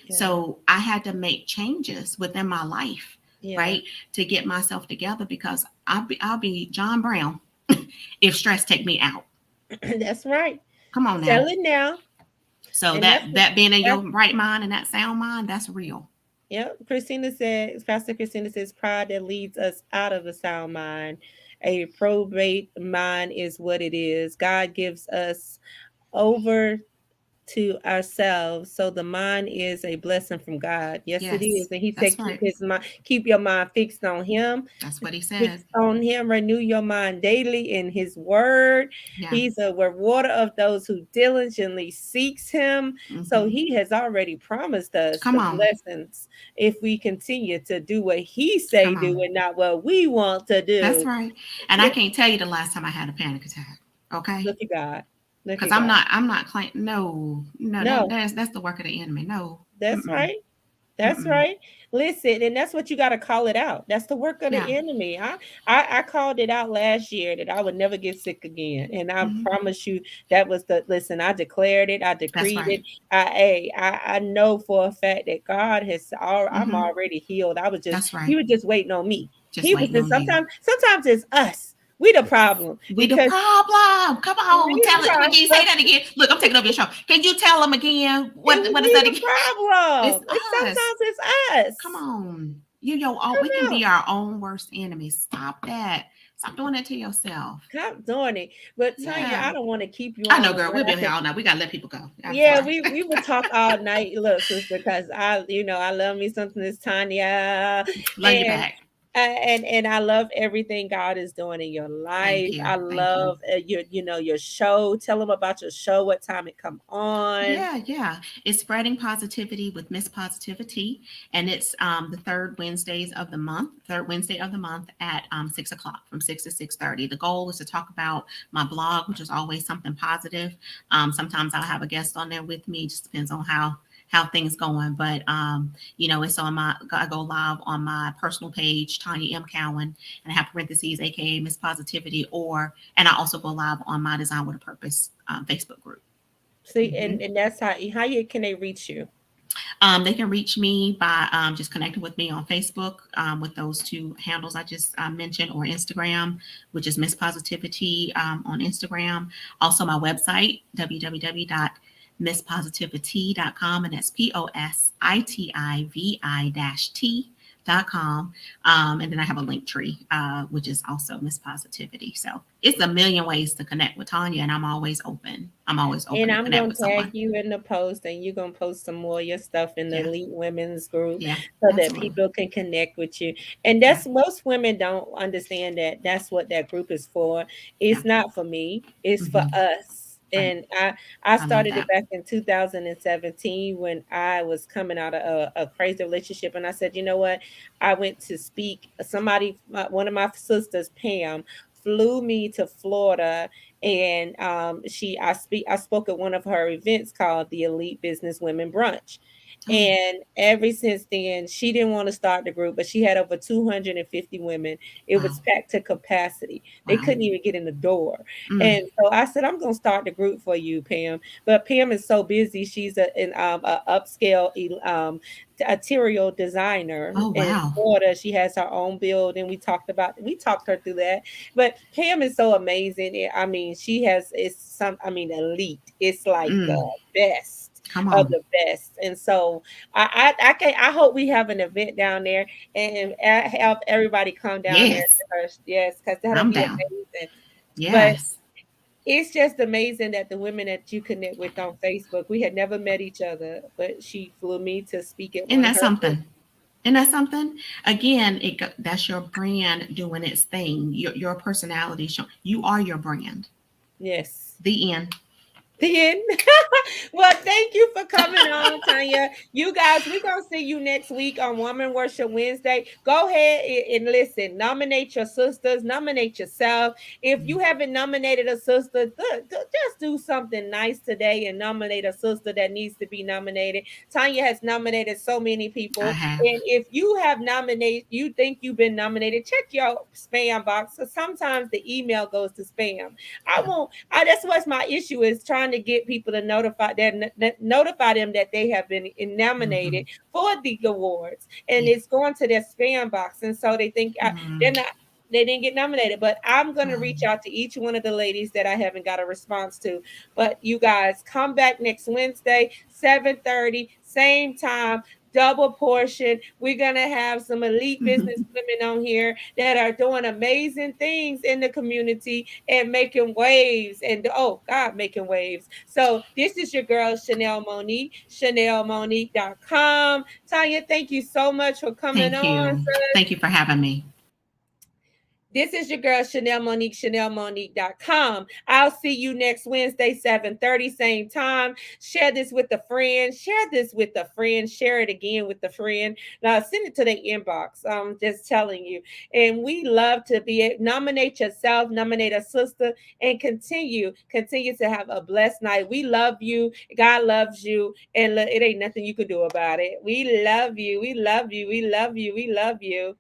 Yeah. So I had to make changes within my life, right, to get myself together, because I'll be John Brown if stress take me out. That's right. Come on now. Tell it now. So and that being in your right mind and that sound mind, that's real. Yep. Pastor Christina says, pride that leads us out of the sound mind. A reprobate mind is what it is. God gives us over to ourselves, so the mind is a blessing from God. Yes, it is. And he said, keep your mind fixed on him. That's what he said. Fixed on him. Renew your mind daily in his word. He's a rewarder of those who diligently seeks him. So he has already promised us blessings if we continue to do what he say do and not what we want to do. That's right. And I can't tell you the last time I had a panic attack. Okay. Look at God. Because I'm not claiming. No. That's the work of the enemy. No. That's right. That's right. Listen, and that's what you got to call it out. That's the work of the enemy. I called it out last year that I would never get sick again, and I promise you that was listen. I declared it. I decreed it. I know for a fact that God has. I'm already healed. I was just. He was just waiting on me. Sometimes it's us. We the problem. We the problem. Come on, tell it. Can you say that again? Look, I'm taking over your show. Can you tell them again? What is that again? Problem. Sometimes it's us. Come on. We can be our own worst enemies. Stop that. Stop doing that to yourself. Stop doing it. But Tonya, I don't want to keep you on. I know, girl. We'll be here all night. We gotta let people go. We will talk all night. Look, sister, because I love me something this Tonya. Love you back. And I love everything God is doing in your life. I love your show. Tell them about your show. What time it come on? Yeah. It's Spreading Positivity with Miss Positivity, and it's the third Wednesday of the month at 6 o'clock, from 6 to 6:30. The goal is to talk about my blog, which is always something positive. Sometimes I'll have a guest on there with me. It just depends on how things going, but it's on I go live on my personal page, Tonya M. Cowan, and I have parentheses, aka Miss Positivity, and I also go live on my Design with a Purpose Facebook group. See, and that's how can they reach you? They can reach me by just connecting with me on Facebook with those two handles I just mentioned, or Instagram, which is Miss Positivity on Instagram. Also my website, www.misspositivity.com, and that's positivity-t.com. And then I have a link tree, which is also Miss Positivity. So it's a million ways to connect with Tonya, and I'm always open. And I'm going to tag you in the post, and you're going to post some more of your stuff in the Elite Women's group so that people can connect with you. And that's most women don't understand that's what that group is for. It's not for me. It's for us. And I started it back in 2017 when I was coming out of a crazy relationship. And I said, you know what? I went to speak. One of my sisters, Pam, flew me to Florida, and I spoke at one of her events called the Elite Business Women Brunch. And ever since then, she didn't want to start the group, but she had over 250 women. It was packed to capacity. They couldn't even get in the door. And so I said, I'm going to start the group for you, Pam. But Pam is so busy. She's an upscale interior designer in Florida. She has her own building. We talked her through that. But Pam is so amazing. I mean, elite. It's like the best. Of the best. And so I hope we have an event down there and have everybody come down there. Yes, because that'll be amazing. Yes. But it's just amazing that the women that you connect with on Facebook, we had never met each other, but she flew me to speak at Isn't that something? Again, that's your brand doing its thing. Your personality show. You are your brand. Yes. The end. Then, well, thank you for coming on, Tonya. You guys, we're gonna see you next week on Woman Worship Wednesday. Go ahead and listen. Nominate your sisters. Nominate yourself. If you haven't nominated a sister, just do something nice today and nominate a sister that needs to be nominated. Tonya has nominated so many people, I have. and if you have nominated, you think you've been nominated, check your spam box. So sometimes the email goes to spam. I won't. That's what's my issue is trying to get people to notify them that they have been nominated for the awards, and it's going to their spam box, and so they think they're not. They didn't get nominated, but I'm going to reach out to each one of the ladies that I haven't got a response to. But you guys come back next Wednesday, 7:30, same time, double portion. We're going to have some elite business women on here that are doing amazing things in the community and making waves. And oh God, making waves. So this is your girl, Chanel Monique, ChanelMonique.com. Tonya, thank you so much for coming on. Thank you for having me. This is your girl, Chanel Monique, ChanelMonique.com. I'll see you next Wednesday, 7:30, same time. Share this with a friend. Share this with a friend. Share it again with a friend. Now, send it to the inbox. I'm just telling you. And we love to nominate yourself, nominate a sister, and continue to have a blessed night. We love you. God loves you. And it ain't nothing you can do about it. We love you. We love you. We love you. We love you.